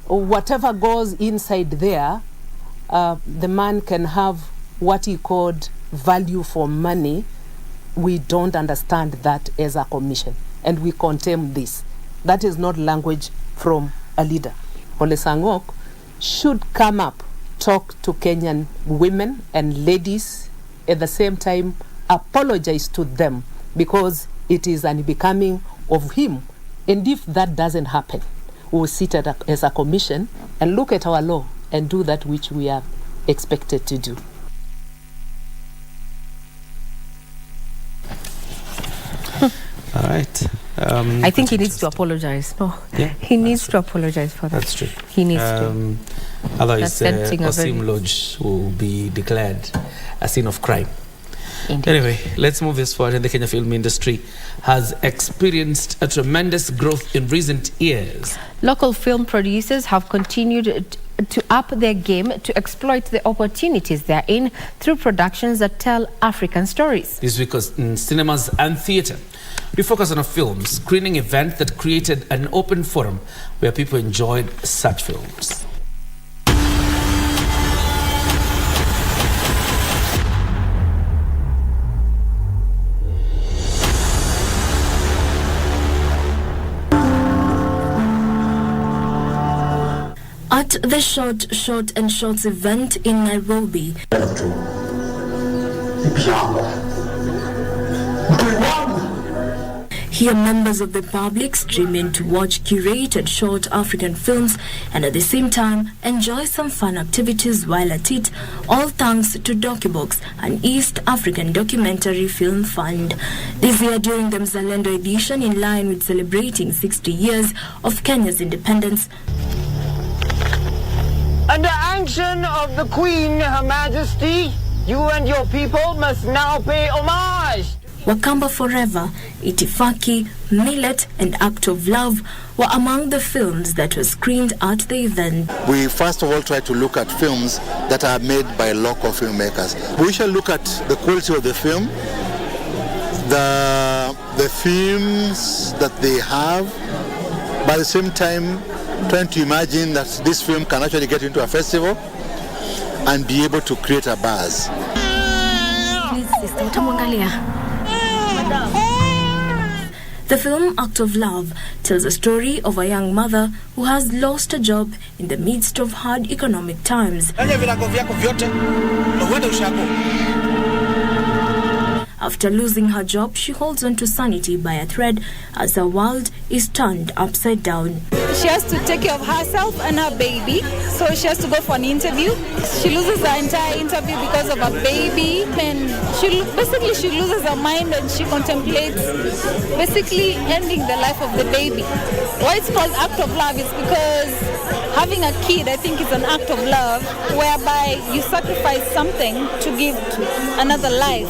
whatever goes inside there, the man can have what he called value for money. We don't understand that as a commission, and we condemn this. That is not language from a leader. Ole Sankok should come up, talk to Kenyan women and ladies, at the same time apologize to them, because it is unbecoming of him. And if that doesn't happen, we will sit as a commission and look at our law and do that which we are expected to do. All right. I think he needs to apologize. No, yeah, he needs to apologize for that. That's true. He needs to. Otherwise, Osim Lodge will be declared a sin of crime. Indeed. Anyway, let's move this forward. The Kenya film industry has experienced a tremendous growth in recent years. Local film producers have continued to up their game to exploit the opportunities they are in through productions that tell African stories. This week in cinemas and theatre, we focus on a film screening event that created an open forum where people enjoyed such films. At the Short and Shorts event in Nairobi, here members of the public stream in to watch curated short African films and at the same time enjoy some fun activities while at it, all thanks to DocuBox, an East African documentary film fund. This year during the Mzalendo edition, in line with celebrating 60 years of Kenya's independence, under action of the Queen, Her Majesty, you and your people must now pay homage. Wakamba Forever, Itifaki, Millet and Act of Love were among the films that were screened at the event. We first of all try to look at films that are made by local filmmakers. We shall look at the quality of the film, the themes that they have, but at the same time trying to imagine that this film can actually get into a festival and be able to create a buzz. The film Act of Love tells a story of a young mother who has lost a job in the midst of hard economic times. After losing her job, she holds on to sanity by a thread as her world is turned upside down. She has to take care of herself and her baby, so she has to go for an interview. She loses her entire interview because of her baby, and she loses her mind and she contemplates basically ending the life of the baby. Why it's called Act of Love is because having a kid, I think, is an act of love whereby you sacrifice something to give to another life.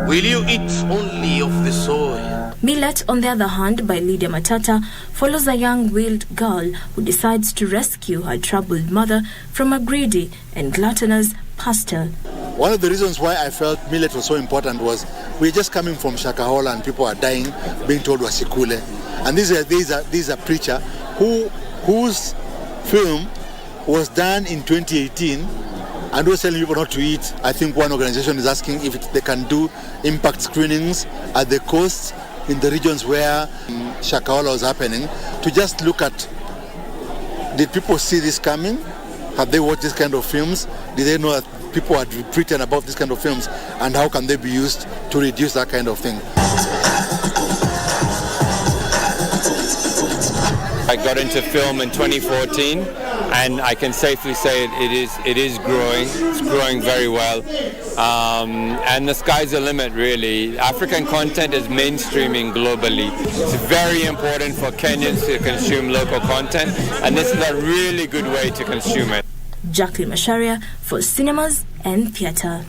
Will you eat only of the soil? Millet, on the other hand, by Lydia Matata, follows a young willed girl who decides to rescue her troubled mother from a greedy and gluttonous pastor. One of the reasons why I felt Millet was so important was we're just coming from Shakahola and people are dying, being told wasikule. And this is a preacher whose film was done in 2018 and was telling people not to eat. I think one organization is asking if they can do impact screenings at the coast in the regions where Shakahola was happening, to just look at, did people see this coming? Have they watched this kind of films? Did they know that people had written about this kind of films and how can they be used to reduce that kind of thing. I got into film in 2014, and I can safely say it is growing. It's growing very well, and the sky's the limit, really. African content is mainstreaming globally. It's very important for Kenyans to consume local content, and this is a really good way to consume it. Jacqueline Masharia for Cinemas and Theatre.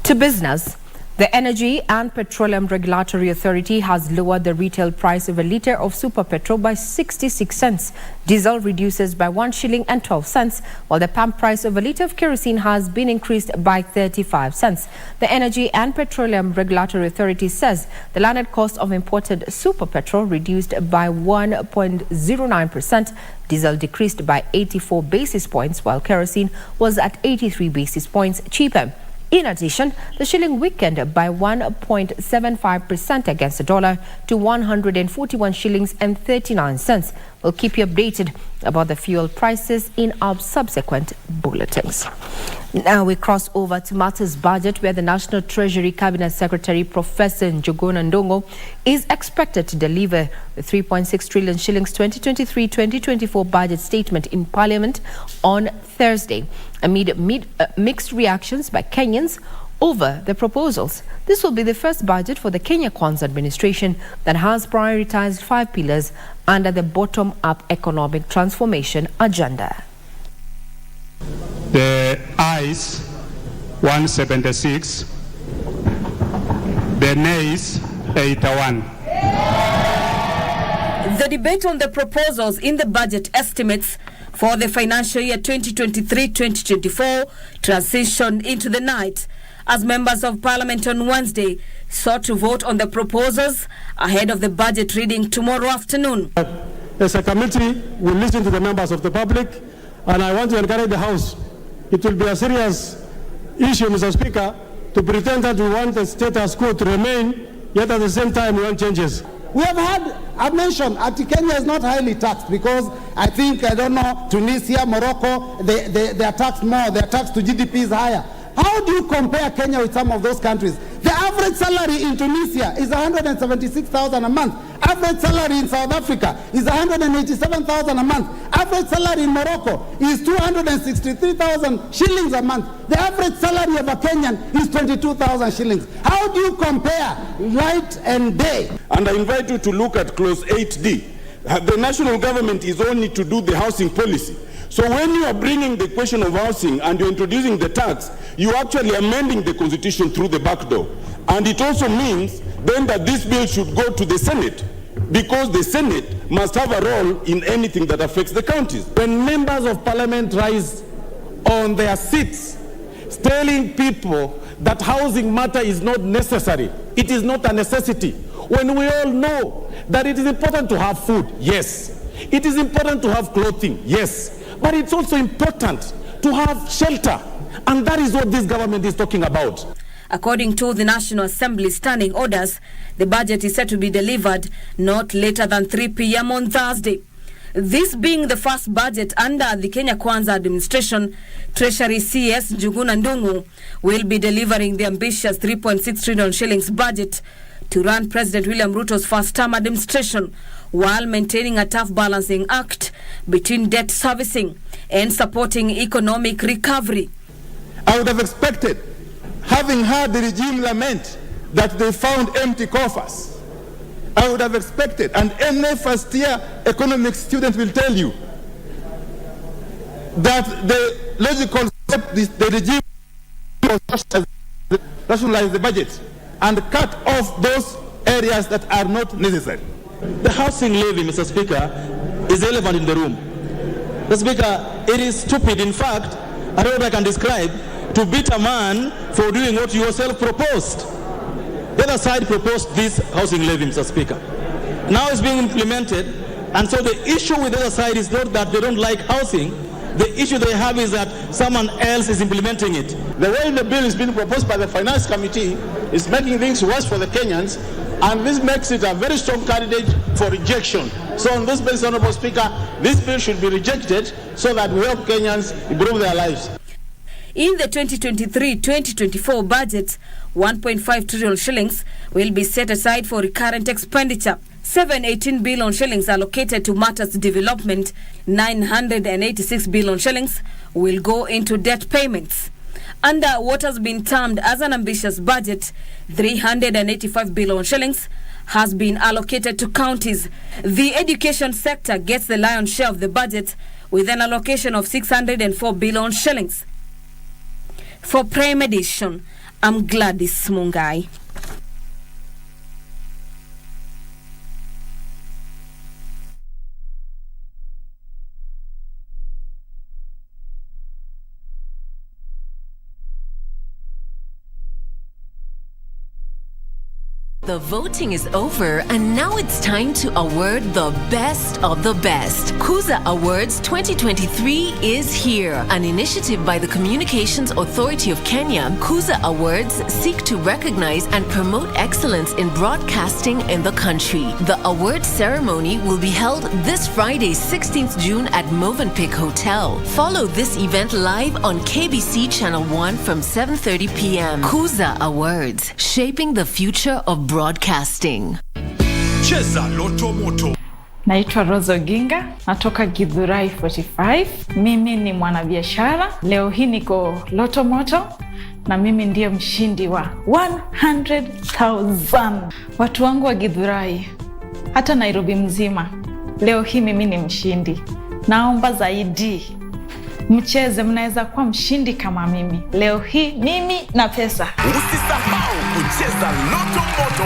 To business, the Energy and Petroleum Regulatory Authority has lowered the retail price of a litre of super petrol by 66 cents. Diesel reduces by 1 shilling and 12 cents, while the pump price of a litre of kerosene has been increased by 35 cents. The Energy and Petroleum Regulatory Authority says the landed cost of imported super petrol reduced by 1.09%. Diesel decreased by 84 basis points, while kerosene was at 83 basis points cheaper. In addition, the shilling weakened by 1.75% against the dollar to 141 shillings and 39 cents. We'll keep you updated about the fuel prices in our subsequent bulletins. Now we cross over to matters budget, where the National Treasury Cabinet Secretary Professor Njuguna Ndung'u is expected to deliver the 3.6 trillion shillings 2023-2024 budget statement in Parliament on Thursday, amid mixed reactions by Kenyans over the proposals. This will be the first budget for the Kenya Kwanza administration that has prioritized 5 pillars under the bottom-up economic transformation agenda. The ayes 176, the nays 81. The debate on the proposals in the budget estimates for the financial year 2023-2024 transitioned into the night as members of Parliament on Wednesday sought to vote on the proposals ahead of the budget reading tomorrow afternoon. As a committee, we listen to the members of the public, and I want to encourage the House. It will be a serious issue, Mr. Speaker, to pretend that we want the status quo to remain, yet at the same time we want changes. We have had a mention that Kenya is not highly taxed because I think, I don't know, Tunisia, Morocco, they are taxed more, their tax to GDP is higher. How do you compare Kenya with some of those countries? The average salary in Tunisia is 176,000 a month. Average salary in South Africa is 187,000 a month. Average salary in Morocco is 263,000 shillings a month. The average salary of a Kenyan is 22,000 shillings. How do you compare night and day? And I invite you to look at clause 8D. The national government is only to do the housing policy. So when you are bringing the question of housing and you're introducing the tax, you're actually amending the constitution through the back door. And it also means then that this bill should go to the Senate, because the Senate must have a role in anything that affects the counties. When members of Parliament rise on their seats, telling people that housing matter is not necessary, it is not a necessity, when we all know that it is important to have food, yes. It is important to have clothing, yes. But it's also important to have shelter. And that is what this government is talking about. According to the National Assembly standing orders, the budget is set to be delivered not later than 3 p.m. on Thursday. This being the first budget under the Kenya Kwanza administration, Treasury CS Njuguna Ndung'u will be delivering the ambitious 3.6 trillion shillings budget to run President William Ruto's first-term administration, while maintaining a tough balancing act between debt servicing and supporting economic recovery. I would have expected, having heard the regime lament that they found empty coffers, I would have expected, and any first-year economics student will tell you, that the logical step the regime was rationalize the budget and cut off those areas that are not necessary. The housing levy, Mr. Speaker, is relevant in the room. Mr. Speaker, it is stupid, in fact, I don't know what I can describe, to beat a man for doing what you yourself proposed. The other side proposed this housing levy, Mr. Speaker. Now it's being implemented, and so the issue with the other side is not that they don't like housing. The issue they have is that someone else is implementing it. The way the bill is being proposed by the Finance Committee is making things worse for the Kenyans, and this makes it a very strong candidate for rejection. So on this basis, Honorable Speaker, this bill should be rejected so that we help Kenyans improve their lives. In the 2023-2024 budget, 1.5 trillion shillings will be set aside for recurrent expenditure. 718 billion shillings allocated to matters development. 986 billion shillings will go into debt payments. Under what has been termed as an ambitious budget, 385 billion shillings has been allocated to counties. The education sector gets the lion's share of the budget with an allocation of 604 billion shillings. For Prime Edition, I'm Gladys Mungai. The voting is over, and now it's time to award the best of the best. Kuza Awards 2023 is here. An initiative by the Communications Authority of Kenya, Kuza Awards seek to recognize and promote excellence in broadcasting in the country. The award ceremony will be held this Friday, 16th June at Movenpick Hotel. Follow this event live on KBC Channel 1 from 7:30 p.m. Kuza Awards, shaping the future of broadcasting. Cheza Loto Moto. Naitwa Rose Oginga, natoka Githurai 45. Mimi ni mwanabiashara. Leo hii niko Loto Moto na mimi ndiye mshindi wa 100,000. Watu wangu wa Githurai, hata Nairobi mzima. Leo hii mimi ni mshindi. Naomba zaidi mcheze, mnaweza kuwa mshindi kama mimi. Leo hii mimi na pesa. Usisahau kucheza Loto Moto.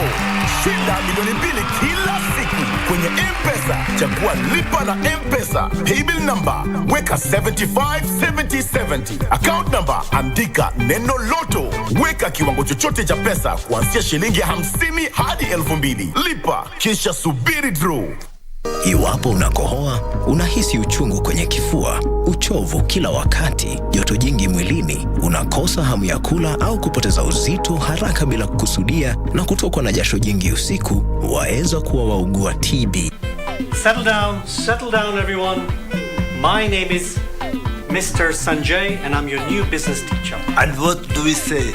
Shinda milioni 2 kila siku kwenye M-Pesa. Chagua lipa na M-Pesa. Paybill number weka 757070. Account number andika neno Loto. Weka kiwango chochote cha pesa kuanzia shilingi 50 hadi 2,000. Lipa kisha subiri draw. Iwapo unakohoa, unahisi uchungu kwenye kifua, uchovu kila wakati, joto jingi mwilini, unakosa hamu ya kula au kupoteza uzito haraka bila kukusudia na kutokwa na jasho jingi usiku, waweza kuwa waugua TB. Settle down everyone. My name is Mr. Sanjay and I'm your new business teacher. And what do we say?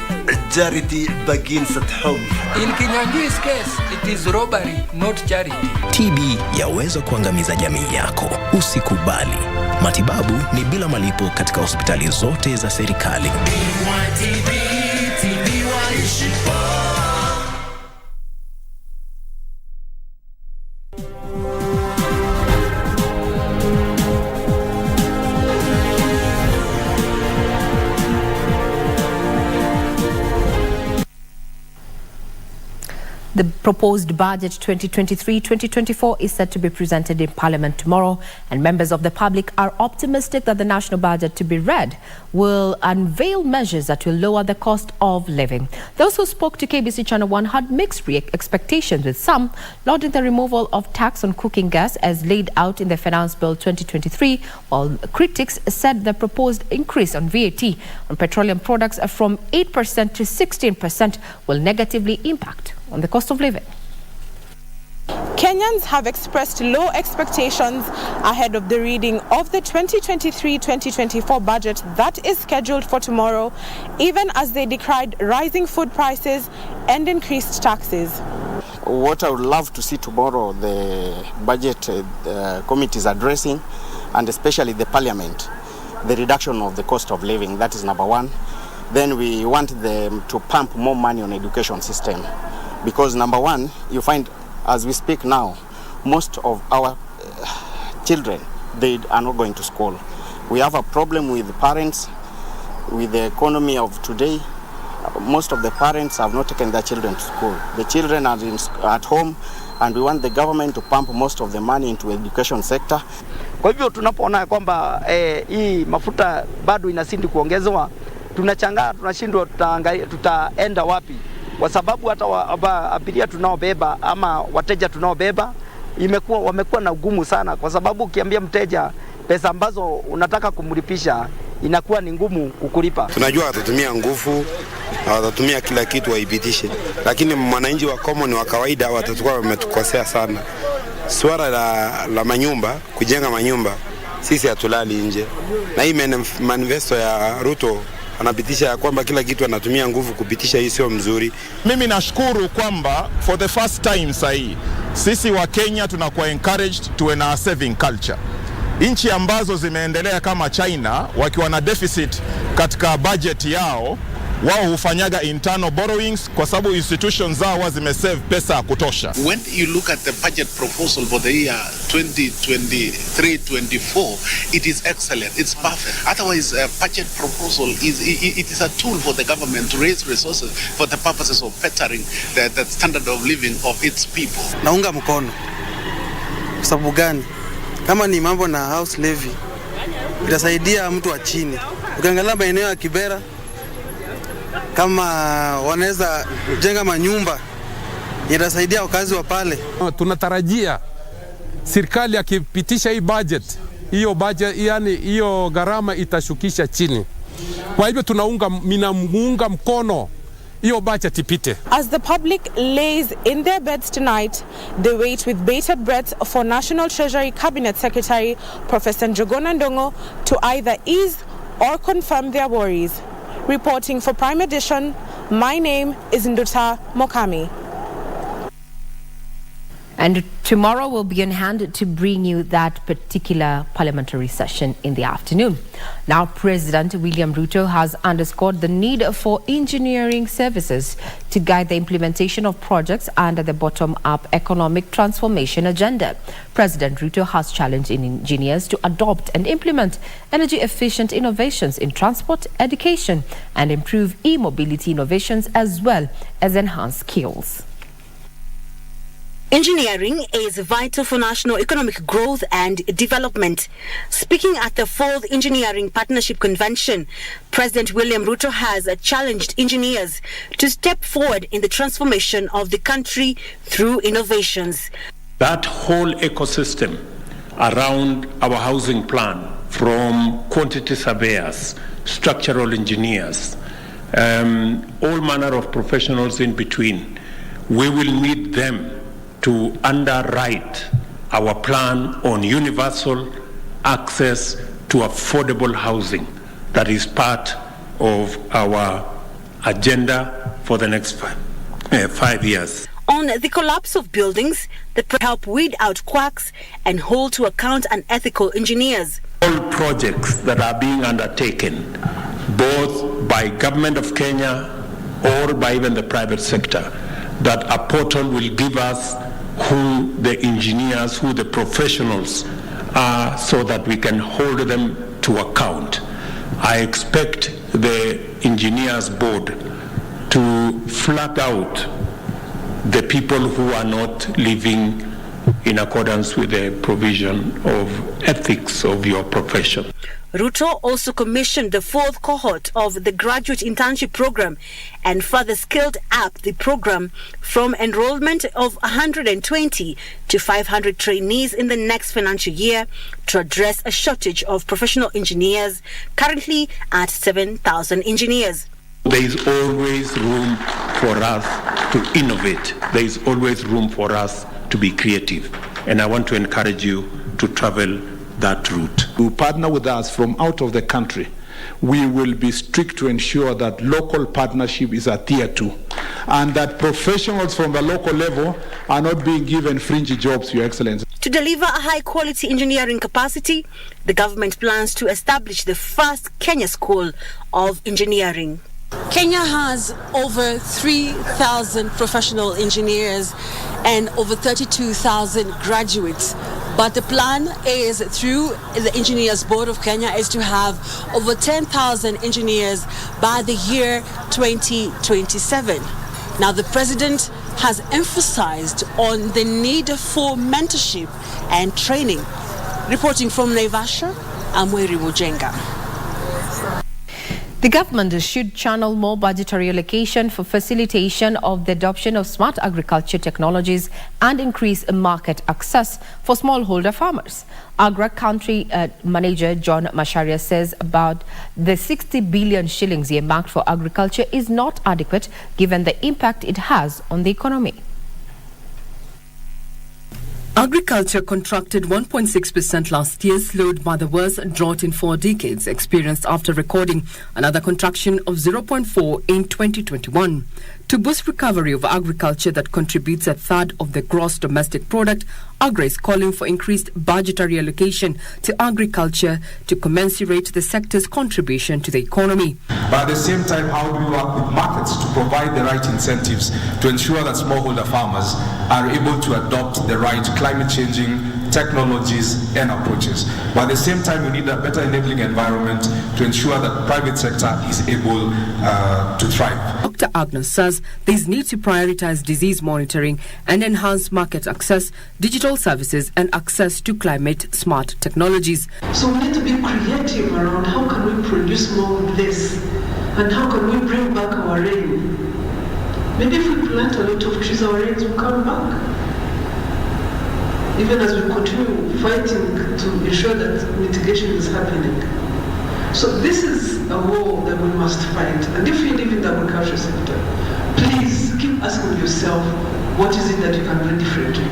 Charity begins at home. In Kinyanjui's case, it is robbery, not charity. TB yaweza kuangamiza jamii yako. Usikubali. Matibabu ni bila malipo katika hospitali zote za serikali. The proposed budget 2023-2024 is set to be presented in Parliament tomorrow, and members of the public are optimistic that the national budget to be read will unveil measures that will lower the cost of living. Those who spoke to KBC Channel 1 had mixed expectations, with some lauding the removal of tax on cooking gas as laid out in the Finance Bill 2023, while critics said the proposed increase on VAT on petroleum products from 8% to 16% will negatively impact on the cost of living. Kenyans have expressed low expectations ahead of the reading of the 2023-2024 budget that is scheduled for tomorrow, even as they decried rising food prices and increased taxes. What I would love to see tomorrow, the budget committee is addressing, and especially the parliament, the reduction of the cost of living. That is number one. Then we want them to pump more money on education system. Because number one, you find, as we speak now, most of our children, they are not going to school. We have a problem with parents, with the economy of today. Most of the parents have not taken their children to school. The children are at home, and we want the government to pump most of the money into education sector. Kwa hivyo tunapoona kwamba hii mafuta bado inazidi kuongezwa, tunachangaa, tunashindwa tutaenda wapi. kwa sababu hata abiria tunaobeba ama wateja tunaobeba wamekuwa na ugumu sana, kwa sababu ukiambia mteja pesa ambazo unataka kumlipisha inakuwa ni ngumu kukulipa. Tunajua watatumia nguvu, watatumia kila kitu waipitishe, lakini mwananchi wa common wa kawaida watakuwa wametukosea sana. Swala la manyumba, kujenga manyumba, sisi hatulali nje. Na hii manifesto ya Ruto anapitisha ya kwamba kila kitu anatumia nguvu kupitisha, hii sio mzuri. Mimi nashukuru kwamba for the first time sahi sisi wa Kenya tunakuwa encouraged tuwe na saving culture. Nchi ambazo zimeendelea kama China wakiwa na deficit katika budget yao, wao hufanyaga internal borrowings kwa sababu institutions zao zimesave pesa ya kutosha. When you look at the budget proposal for the year 2023-24, it is excellent, it's perfect. Otherwise, budget proposal is a tool for the government to raise resources for the purposes of bettering the standard of living of its people. Naunga mkono. Kwa sababu gani? Kama ni mambo na house levy, itasaidia mtu wa chini. Ukiangalia maeneo ya Kibera, kama wanaweza jenga manyumba, itasaidia wakazi wa pale. Tunatarajia serikali akipitisha hii budget, yani hiyo gharama itashukisha chini. Kwa hivyo tunaunga mkono hiyo budget ipite. As the public lays in their beds tonight, they wait with bated breath for National Treasury Cabinet Secretary Professor Njuguna Ndung'u to either ease or confirm their worries. Reporting for Prime Edition, my name is Nduta Mokami. And tomorrow we'll be on hand to bring you that particular parliamentary session in the afternoon. Now, President William Ruto has underscored the need for engineering services to guide the implementation of projects under the bottom-up economic transformation agenda. President Ruto has challenged engineers to adopt and implement energy-efficient innovations in transport, education, and improve e-mobility innovations as well as enhance skills. Engineering is vital for national economic growth and development. Speaking at the 4th Engineering Partnership Convention, President William Ruto has challenged engineers to step forward in the transformation of the country through innovations. That whole ecosystem around our housing plan, from quantity surveyors, structural engineers, all manner of professionals in between, we will need them to underwrite our plan on universal access to affordable housing. That is part of our agenda for the next 5 years. On the collapse of buildings that help weed out quacks and hold to account unethical engineers. All projects that are being undertaken, both by Government of Kenya or by even the private sector, that a portal will give us who the engineers, who the professionals are, so that we can hold them to account. I expect the engineers board to flag out the people who are not living in accordance with the provision of ethics of your profession. Ruto also commissioned the 4th cohort of the graduate internship program and further scaled up the program from enrollment of 120 to 500 trainees in the next financial year to address a shortage of professional engineers, currently at 7,000 engineers. There is always room for us to innovate. There is always room for us to be creative. And I want to encourage you to travel that route. To partner with us from out of the country, we will be strict to ensure that local partnership is adhered to and that professionals from the local level are not being given fringy jobs, Your Excellency. To deliver a high-quality engineering capacity, the government plans to establish the first Kenya School of Engineering. Kenya has over 3,000 professional engineers and over 32,000 graduates. But the plan is, through the Engineers Board of Kenya, is to have over 10,000 engineers by the year 2027. Now, the president has emphasized on the need for mentorship and training. Reporting from Naivasha, I'm Weri Mujenga. The government should channel more budgetary allocation for facilitation of the adoption of smart agriculture technologies and increase market access for smallholder farmers. Agra Country Manager John Masharia says about the 60 billion shillings earmarked for agriculture is not adequate given the impact it has on the economy. Agriculture contracted 1.6% last year, slowed by the worst drought in 4 decades experienced after recording another contraction of 0.4 in 2021. To boost recovery of agriculture that contributes a third of the gross domestic product, Agra is calling for increased budgetary allocation to agriculture to commensurate the sector's contribution to the economy. But at the same time, how do we work with markets to provide the right incentives to ensure that smallholder farmers are able to adopt the right climate changing technologies and approaches. But at the same time, we need a better enabling environment to ensure that the private sector is able to thrive. Dr. Agnes says there is need to prioritize disease monitoring and enhance market access, digital services and access to climate smart technologies. So we need to be creative around how can we produce more with this and how can we bring back our rain. Maybe if we plant a lot of trees, our rains will come back. Even as we continue fighting to ensure that mitigation is happening. So this is a war that we must fight. And if you live in the agriculture sector, please keep asking yourself, what is it that you can do differently?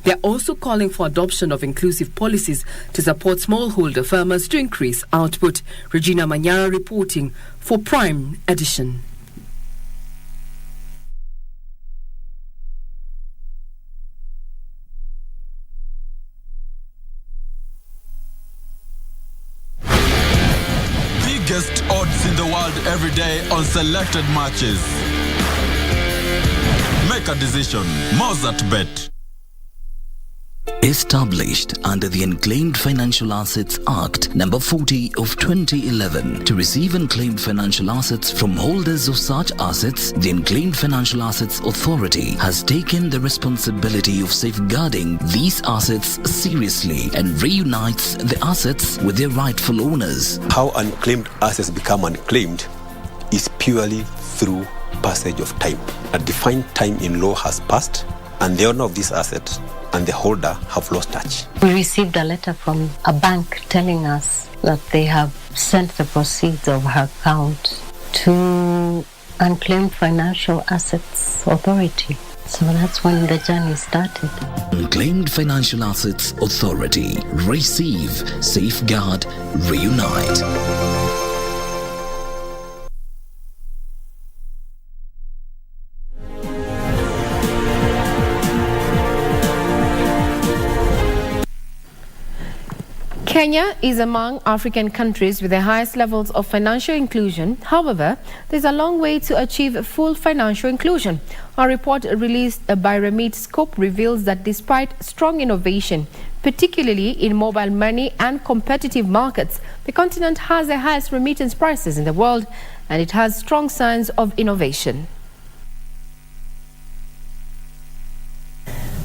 They are also calling for adoption of inclusive policies to support smallholder farmers to increase output. Regina Manyara reporting for Prime Edition. Biggest odds in the world every day on selected matches. Make a decision. Mozart Bet. Established under the Unclaimed Financial Assets Act number 40 of 2011 to receive unclaimed financial assets from holders of such assets, the Unclaimed Financial Assets Authority has taken the responsibility of safeguarding these assets seriously and reunites the assets with their rightful owners. How unclaimed assets become unclaimed is purely through passage of time. A defined time in law has passed, and the owner of this asset and the holder have lost touch. We received a letter from a bank telling us that they have sent the proceeds of her account to Unclaimed Financial Assets Authority. So that's when the journey started. Unclaimed Financial Assets Authority. Receive, safeguard, reunite. Kenya is among African countries with the highest levels of financial inclusion. However, there's a long way to achieve full financial inclusion. A report released by Remit Scope reveals that despite strong innovation, particularly in mobile money and competitive markets, the continent has the highest remittance prices in the world, and it has strong signs of innovation.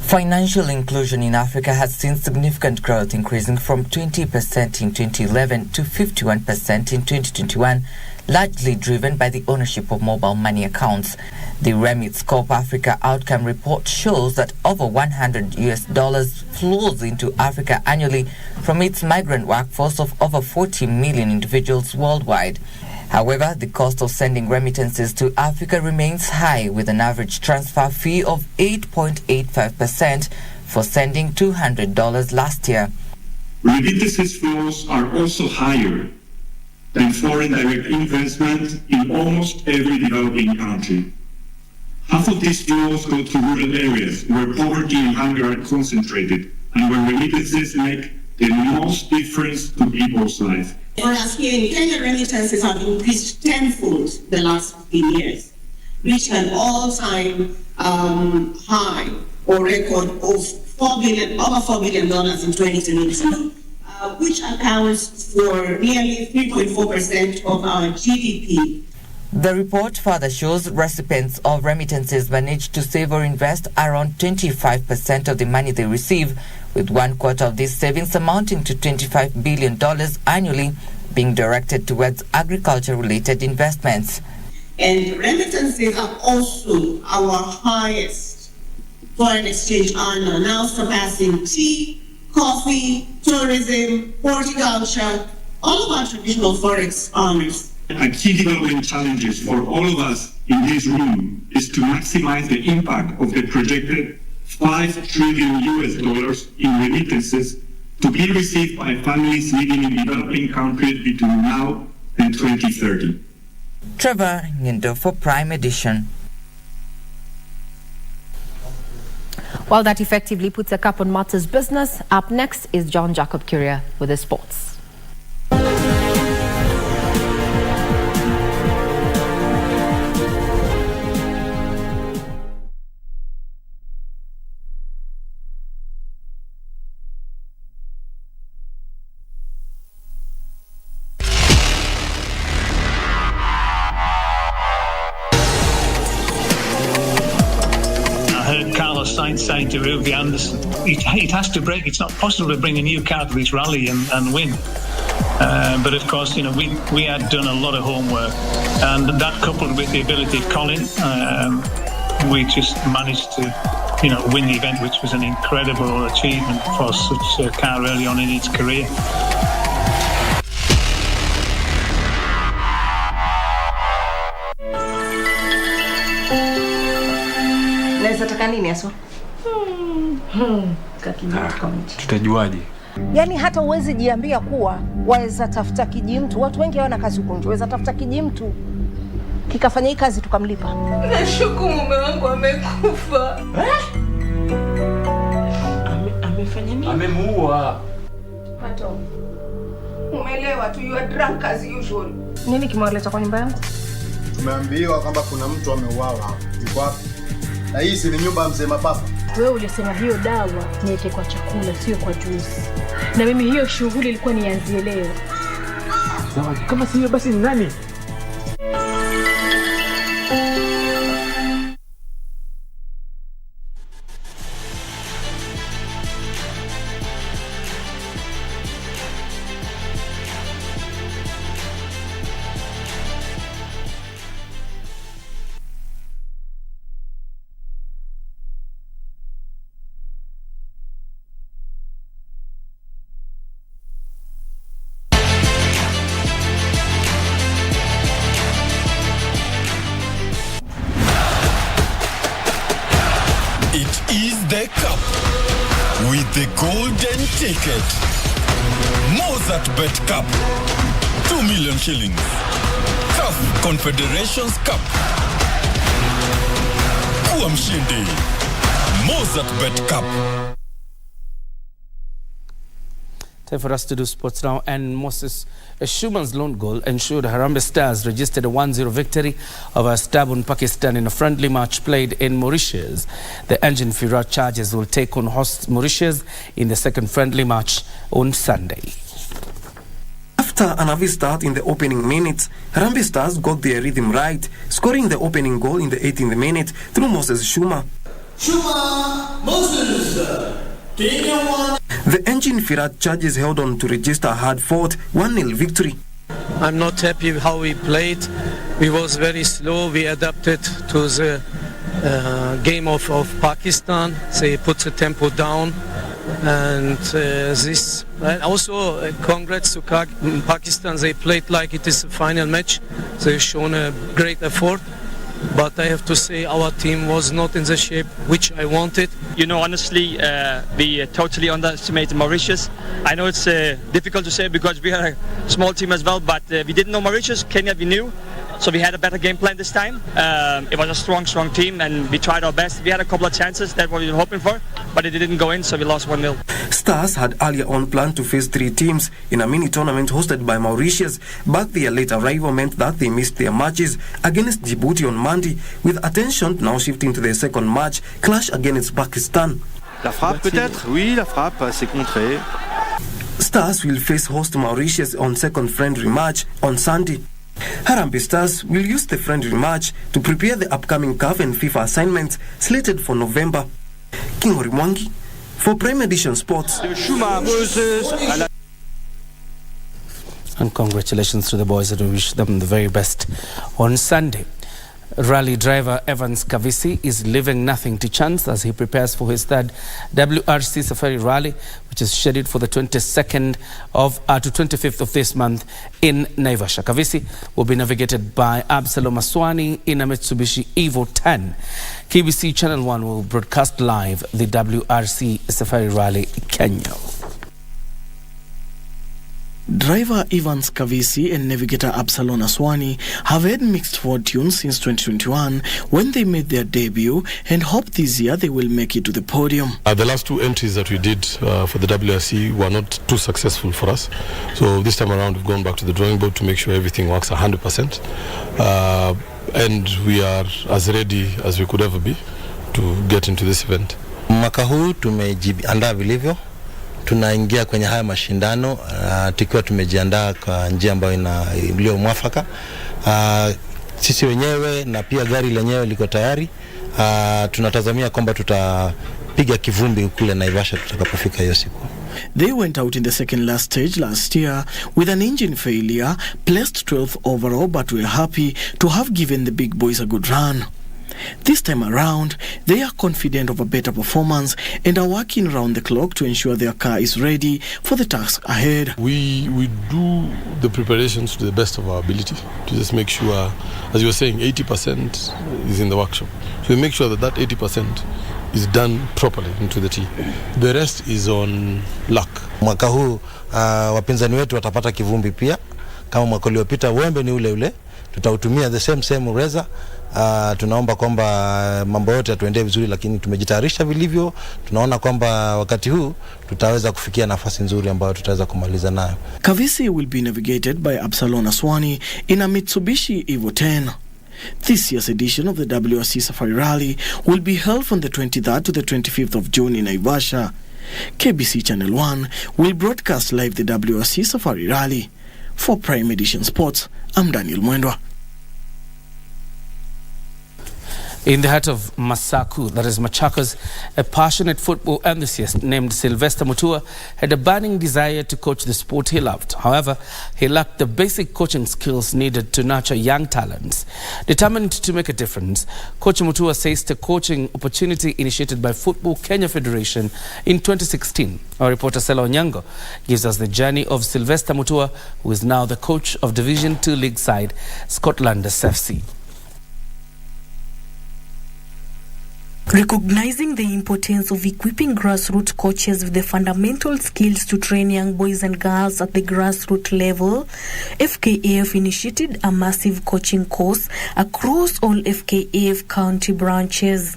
Financial inclusion in Africa has seen significant growth, increasing from 20% in 2011 to 51% in 2021, largely driven by the ownership of mobile money accounts. The Remit Scope Africa Outcome Report shows that over $100 flows into Africa annually from its migrant workforce of over 40 million individuals worldwide. However, the cost of sending remittances to Africa remains high, with an average transfer fee of 8.85% for sending $200 last year. Remittances flows are also higher than foreign direct investment in almost every developing country. Half of these flows go to rural areas where poverty and hunger are concentrated and where remittances make the most difference to people's lives. Whereas here in Kenya, remittances have increased tenfold the last 15 years, reaching an all-time high or record of over $4 billion in 2022, which accounts for nearly 3.4% of our GDP. The report further shows recipients of remittances manage to save or invest around 25% of the money they receive, with 1/4 of these savings amounting to $25 billion annually being directed towards agriculture-related investments. And remittances are also our highest foreign exchange earner, now surpassing tea, coffee, tourism, horticulture, all of our traditional forex earners. A key development challenges for all of us in this room is to maximize the impact of the projected $5 trillion in remittances to be received by families living in developing countries between now and 2030. Trevor Ngindo for Prime Edition. Well, that effectively puts a cap on matters business. Up next is John Jacob Kioria with the sports. Saying to Ruby Anderson, it has to break. It's not possible to bring a new car to this rally and win. But of course, we had done a lot of homework, and that coupled with the ability of Colin, we just managed to, win the event, which was an incredible achievement for such a car early on in its career. Tutajuaje? Yaani hata uwezi jiambia kuwa waweza tafuta kijimtu. Watu wengi hawana kazi huko nje. Waweza tafuta kijimtu kikafanya hii kazi tukamlipa. Nashuku mume wangu amekufa. Amefanya nini? Amemuua. Pato. Umeelewa tu, you are drunk as usual. Nini kimewaleta kwa nyumba yangu? Tumeambiwa kwamba kuna mtu ameuawa. Yuko wapi? Na hii si ni nyumba ya mzee Mapapa. Wewe ulisema hiyo dawa niweke kwa chakula, sio kwa juice. Na mimi hiyo shughuli ilikuwa nianzie leo. Sawa, kama sio basi ni nani? The cup with the golden ticket. Mozart Bet Cup, 2 million shillings. CAF Confederations Cup. Kuwa mshindi. Mozart Bet Cup. Time for us to do sports now, and Moses Shuman's lone goal ensured Harambee Stars registered a 1-0 victory over stubborn Pakistan in a friendly match played in Mauritius. The Engine Firat Chargers will take on host Mauritius in the second friendly match on Sunday. After an heavy start in the opening minutes, Harambee Stars got their rhythm right, scoring the opening goal in the 18th minute through Moses Shuma. Moses! The Engine Firat Chargers held on to register a hard-fought 1-0 victory. I'm not happy how we played. We was very slow. We adapted to the game of Pakistan. They put the tempo down. And this, and also congrats to Pakistan. They played like it is a final match. They've shown a great effort. But I have to say our team was not in the shape which I wanted. Honestly, we totally underestimated Mauritius. I know it's difficult to say because we are a small team as well, but we didn't know Mauritius. Kenya we knew. So we had a better game plan this time. It was a strong team, and we tried our best. We had a couple of chances that we were hoping for, but it didn't go in, so we lost 1-0. Stars had earlier on planned to face 3 teams in a mini tournament hosted by Mauritius, but their late arrival meant that they missed their matches against Djibouti on Monday, with attention now shifting to their second match, clash against Pakistan. La frappe peut-être, oui, la frappe, c'est contré. Stars will face host Mauritius on second friendly match on Sunday. Harambee Stars will use the friendly match to prepare the upcoming CAF and FIFA assignments slated for November. Kingori Mwangi for Prime Edition Sports. And congratulations to the boys, and we wish them the very best on Sunday. Rally driver Evans Kavisi is leaving nothing to chance as he prepares for his third WRC Safari Rally, which is scheduled for the 22nd to 25th of this month in Naivasha. Kavisi will be navigated by Absalom Aswani in a Mitsubishi Evo 10. KBC Channel 1 will broadcast live the WRC Safari Rally Kenya. Driver Evans Kavisi and navigator Absalom Aswani have had mixed fortune since 2021 when they made their debut and hope this year they will make it to the podium. The last two entries that we did for the WRC were not too successful for us. So this time around we've gone back to the drawing board to make sure everything works 100%. And we are as ready as we could ever be to get into this event. Mwaka huu tumejiandaa vilivyo. Tunaingia kwenye haya mashindano tukiwa tumejiandaa kwa njia ambayo iliyo mwafaka. Sisi wenyewe na pia gari lenyewe liko tayari. Tunatazamia kwamba tutapiga kivumbi kule Naivasha tutakapofika hiyo siku. They went out in the second last stage last year with an engine failure, placed 12th overall, but were happy to have given the big boys a good run. This time around, they are confident of a better performance and are working round the clock to ensure their car is ready for the task ahead. We do the preparations to the best of our ability to just make sure, as you were saying, 80% is in the workshop. So we make sure that 80% is done properly into the T. The rest is on luck. Mwaka huu wapinzani wetu watapata kivumbi pia. Kama mwaka uliopita wembe ni ule ule. Tutautumia the same reza. Tunaomba kwamba mambo yote yatuendee vizuri, lakini tumejitayarisha vilivyo. Tunaona kwamba wakati huu tutaweza kufikia nafasi nzuri ambayo tutaweza kumaliza nayo. Kavisi will be navigated by Absalom Aswani in a Mitsubishi Evo 10. This year's edition of the WRC Safari Rally will be held from the 23rd to the 25th of June in Naivasha. KBC Channel 1 will broadcast live the WRC Safari Rally. For Prime Edition Sports, I'm Daniel Mwendwa. In the heart of Masaku, that is Machakos, a passionate football enthusiast named Sylvester Mutua had a burning desire to coach the sport he loved. However, he lacked the basic coaching skills needed to nurture young talents. Determined to make a difference, Coach Mutua seized a coaching opportunity initiated by Football Kenya Federation in 2016. Our reporter Sela Onyango gives us the journey of Sylvester Mutua, who is now the coach of Division 2 League side Scotlanders FC. Recognizing the importance of equipping grassroots coaches with the fundamental skills to train young boys and girls at the grassroots level, FKAF initiated a massive coaching course across all FKAF county branches.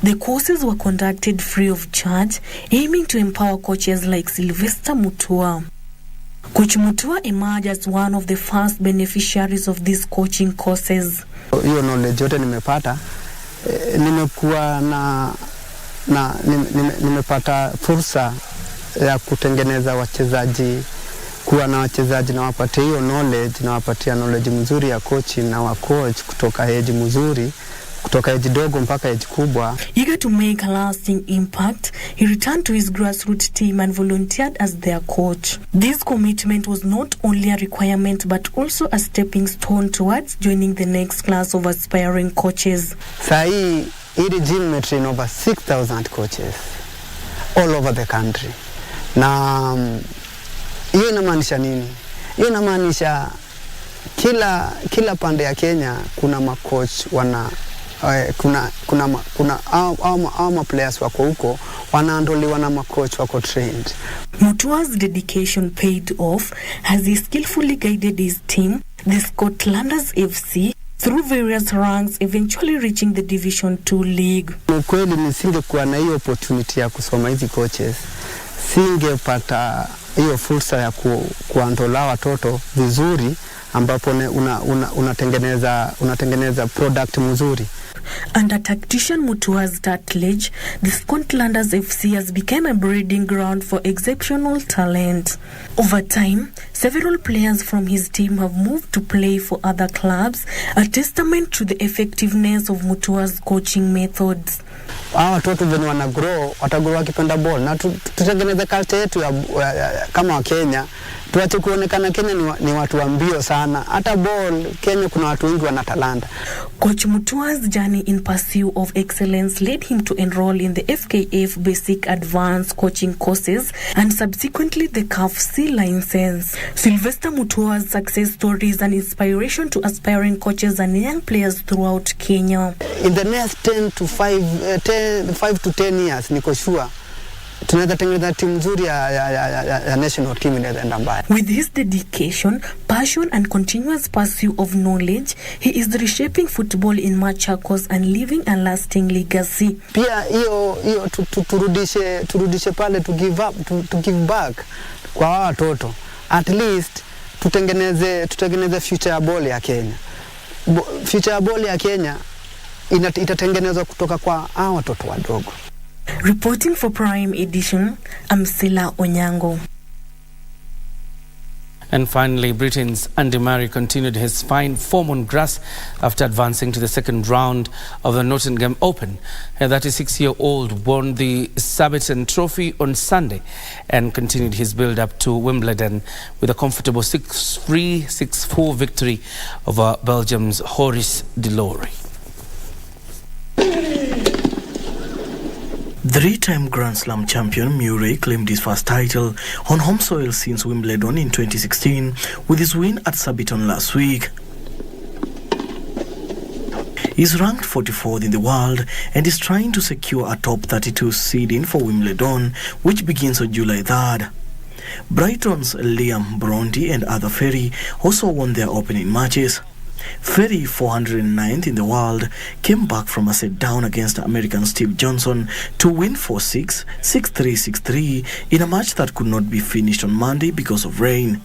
The courses were conducted free of charge, aiming to empower coaches like Sylvester Mutua. Coach Mutua emerged as one of the first beneficiaries of these coaching courses. Hiyo knowledge yote nimepata. Nimekuwa nimepata fursa ya kutengeneza wachezaji, kuwa na wachezaji na wapatia hiyo knowledge, na wapatia knowledge mzuri ya coaching na wa coach kutoka age mzuri, kutoka age dogo mpaka age kubwa. Eager to make a lasting impact, he returned to his grassroots team and volunteered as their coach. This commitment was not only a requirement but also a stepping stone towards joining the next class of aspiring coaches. Hii gym train over 6,000 coaches all over the country. Na hiyo inamaanisha nini? Hiyo inamaanisha kila pande ya Kenya kuna macoach kuna players wako huko wanaandoliwa na macoach wako trained. Mutua's dedication paid off as he skillfully guided his team, the Scotlanders FC, through various ranks, eventually reaching the Division 2 League. Kweli nisingekuwa na hiyo opportunity ya kusoma hizi coaches, singepata hiyo fursa ya kuandola watoto vizuri, ambapo unatengeneza product mzuri. Under tactician Mutua's tutelage, the Scotlanders FC has become a breeding ground for exceptional talent. Over time, several players from his team have moved to play for other clubs, a testament to the effectiveness of Mutua's coaching methods. Watoto venye watagrow wakipenda ball, na tutengeneze culture yetu kama wa Kenya Tuache kuonekana Kenya ni watu wa mbio sana. Hata ball Kenya kuna watu wengi wana talanta. Coach Mutua's journey in pursuit of excellence led him to enroll in the FKF Basic Advanced Coaching courses and subsequently the CAF C license. Sylvester Mutua's success story is an inspiration to aspiring coaches and young players throughout Kenya. In the next 5 to 10 years, niko sure tunaweza tengeneza timu nzuri ya national team inaenda mbali. With his dedication, passion and continuous pursuit of knowledge, he is reshaping football in Machakos and leaving a lasting legacy. Pia hiyo turudishe pale, to give back kwa watoto. At least tutengeneze future ball ya Kenya. Future ball ya Kenya itatengenezwa kutoka kwa hao watoto wadogo. Reporting for Prime Edition, I'm Sila Onyango. And finally, Britain's Andy Murray continued his fine form on grass after advancing to the second round of the Nottingham Open. A 36-year-old won the Surbiton Trophy on Sunday and continued his build-up to Wimbledon with a comfortable 6-3, 6-4 victory over Belgium's Horace Delorey. Three-time Grand Slam champion Murray claimed his first title on home soil since Wimbledon in 2016 with his win at Surbiton last week. He's ranked 44th in the world and is trying to secure a top 32 seeding for Wimbledon, which begins on July 3rd. Brighton's Liam Bronte and Arthur Ferry also won their opening matches. Ferry, 409th in the world, came back from a set down against American Steve Johnson to win 4-6, 6-3, 6-3 in a match that could not be finished on Monday because of rain.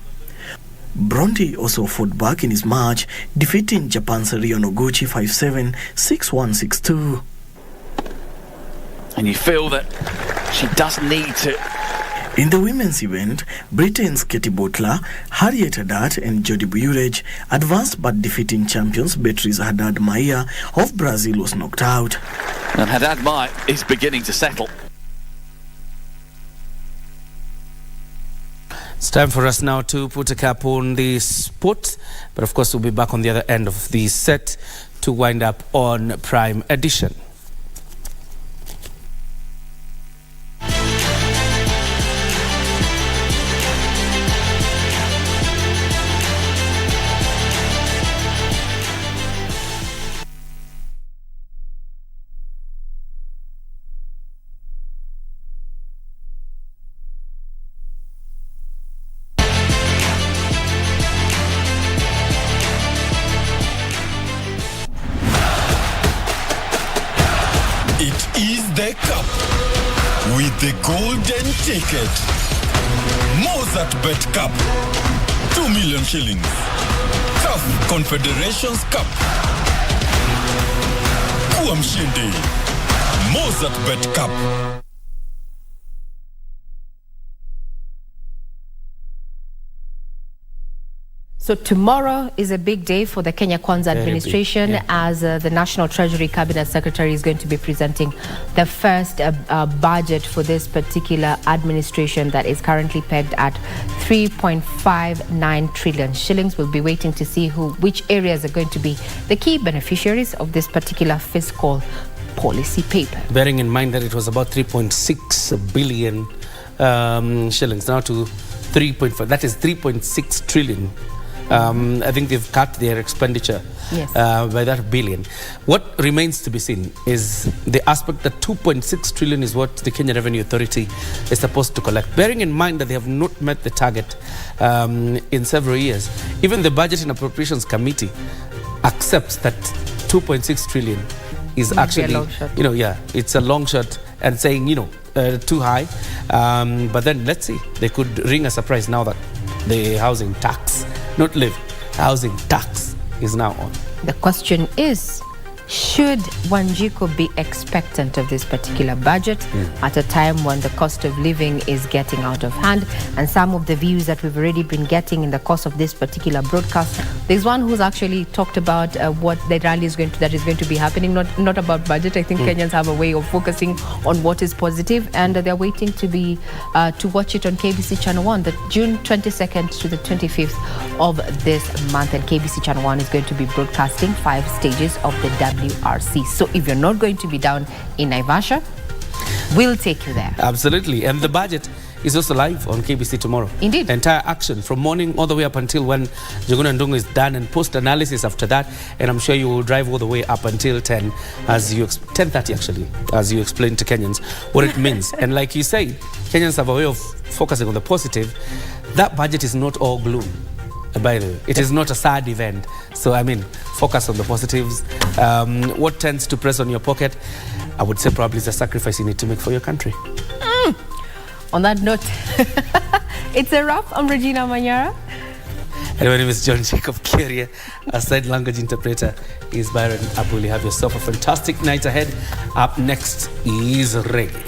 Bronte also fought back in his match, defeating Japan's Ryo Noguchi 5-7, 6-1, 6-2. And you feel that she does need to. In the women's event, Britain's Katie Butler, Harriet Haddad and Jody Buurej advanced, but defeating champions Beatriz Haddad Maia of Brazil was knocked out. And Haddad Maia is beginning to settle. It's time for us now to put a cap on the sport, but of course we'll be back on the other end of the set to wind up on Prime Edition. The cup with the golden ticket. Mozart Bet Cup, 2 million shillings. CAF Confederations Cup. Kuwa mshindi. Mozart Bet Cup. So tomorrow is a big day for the Kenya Kwanza administration, as the National Treasury Cabinet Secretary is going to be presenting the first budget for this particular administration that is currently pegged at 3.59 trillion shillings. We'll be waiting to see which areas are going to be the key beneficiaries of this particular fiscal policy paper. Bearing in mind that it was about 3.6 billion shillings, now to 3.5, that is 3.6 trillion. I think they've cut their expenditure by that billion. What remains to be seen is the aspect that 2.6 trillion is what the Kenya Revenue Authority is supposed to collect. Bearing in mind that they have not met the target in several years, even the Budget and Appropriations Committee accepts that 2.6 trillion is actually, it's a long shot and saying, too high. But then let's see, they could ring a surprise now that the housing tax, not levy, housing tax is now on. The question is, Should Wanjiku be expectant of this particular budget at a time when the cost of living is getting out of hand? And some of the views that we've already been getting in the course of this particular broadcast, there's one who's actually talked about what the rally is going to be happening, not about budget. I think Kenyans have a way of focusing on what is positive, and they're waiting to watch it on KBC Channel 1, the June 22nd to the 25th of this month. And KBC Channel 1 is going to be broadcasting 5 stages of the WRC. So if you're not going to be down in Naivasha, we'll take you there. Absolutely. And the budget is also live on KBC tomorrow. Indeed. The entire action from morning all the way up until when Njuguna Ndungu is done, and post-analysis after that. And I'm sure you will drive all the way up until 10:30 actually, as you explain to Kenyans what it means. And like you say, Kenyans have a way of focusing on the positive. That budget is not all gloom. By the way, it is not a sad event. So, I mean, focus on the positives. What tends to press on your pocket, I would say probably is a sacrifice you need to make for your country. On that note, it's a wrap. I'm Regina Manyara. And my name is John Jacob Kioria. Our side language interpreter is Byron Abuli. Have yourself a fantastic night ahead. Up next is Reggae.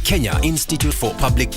Kenya Institute for Public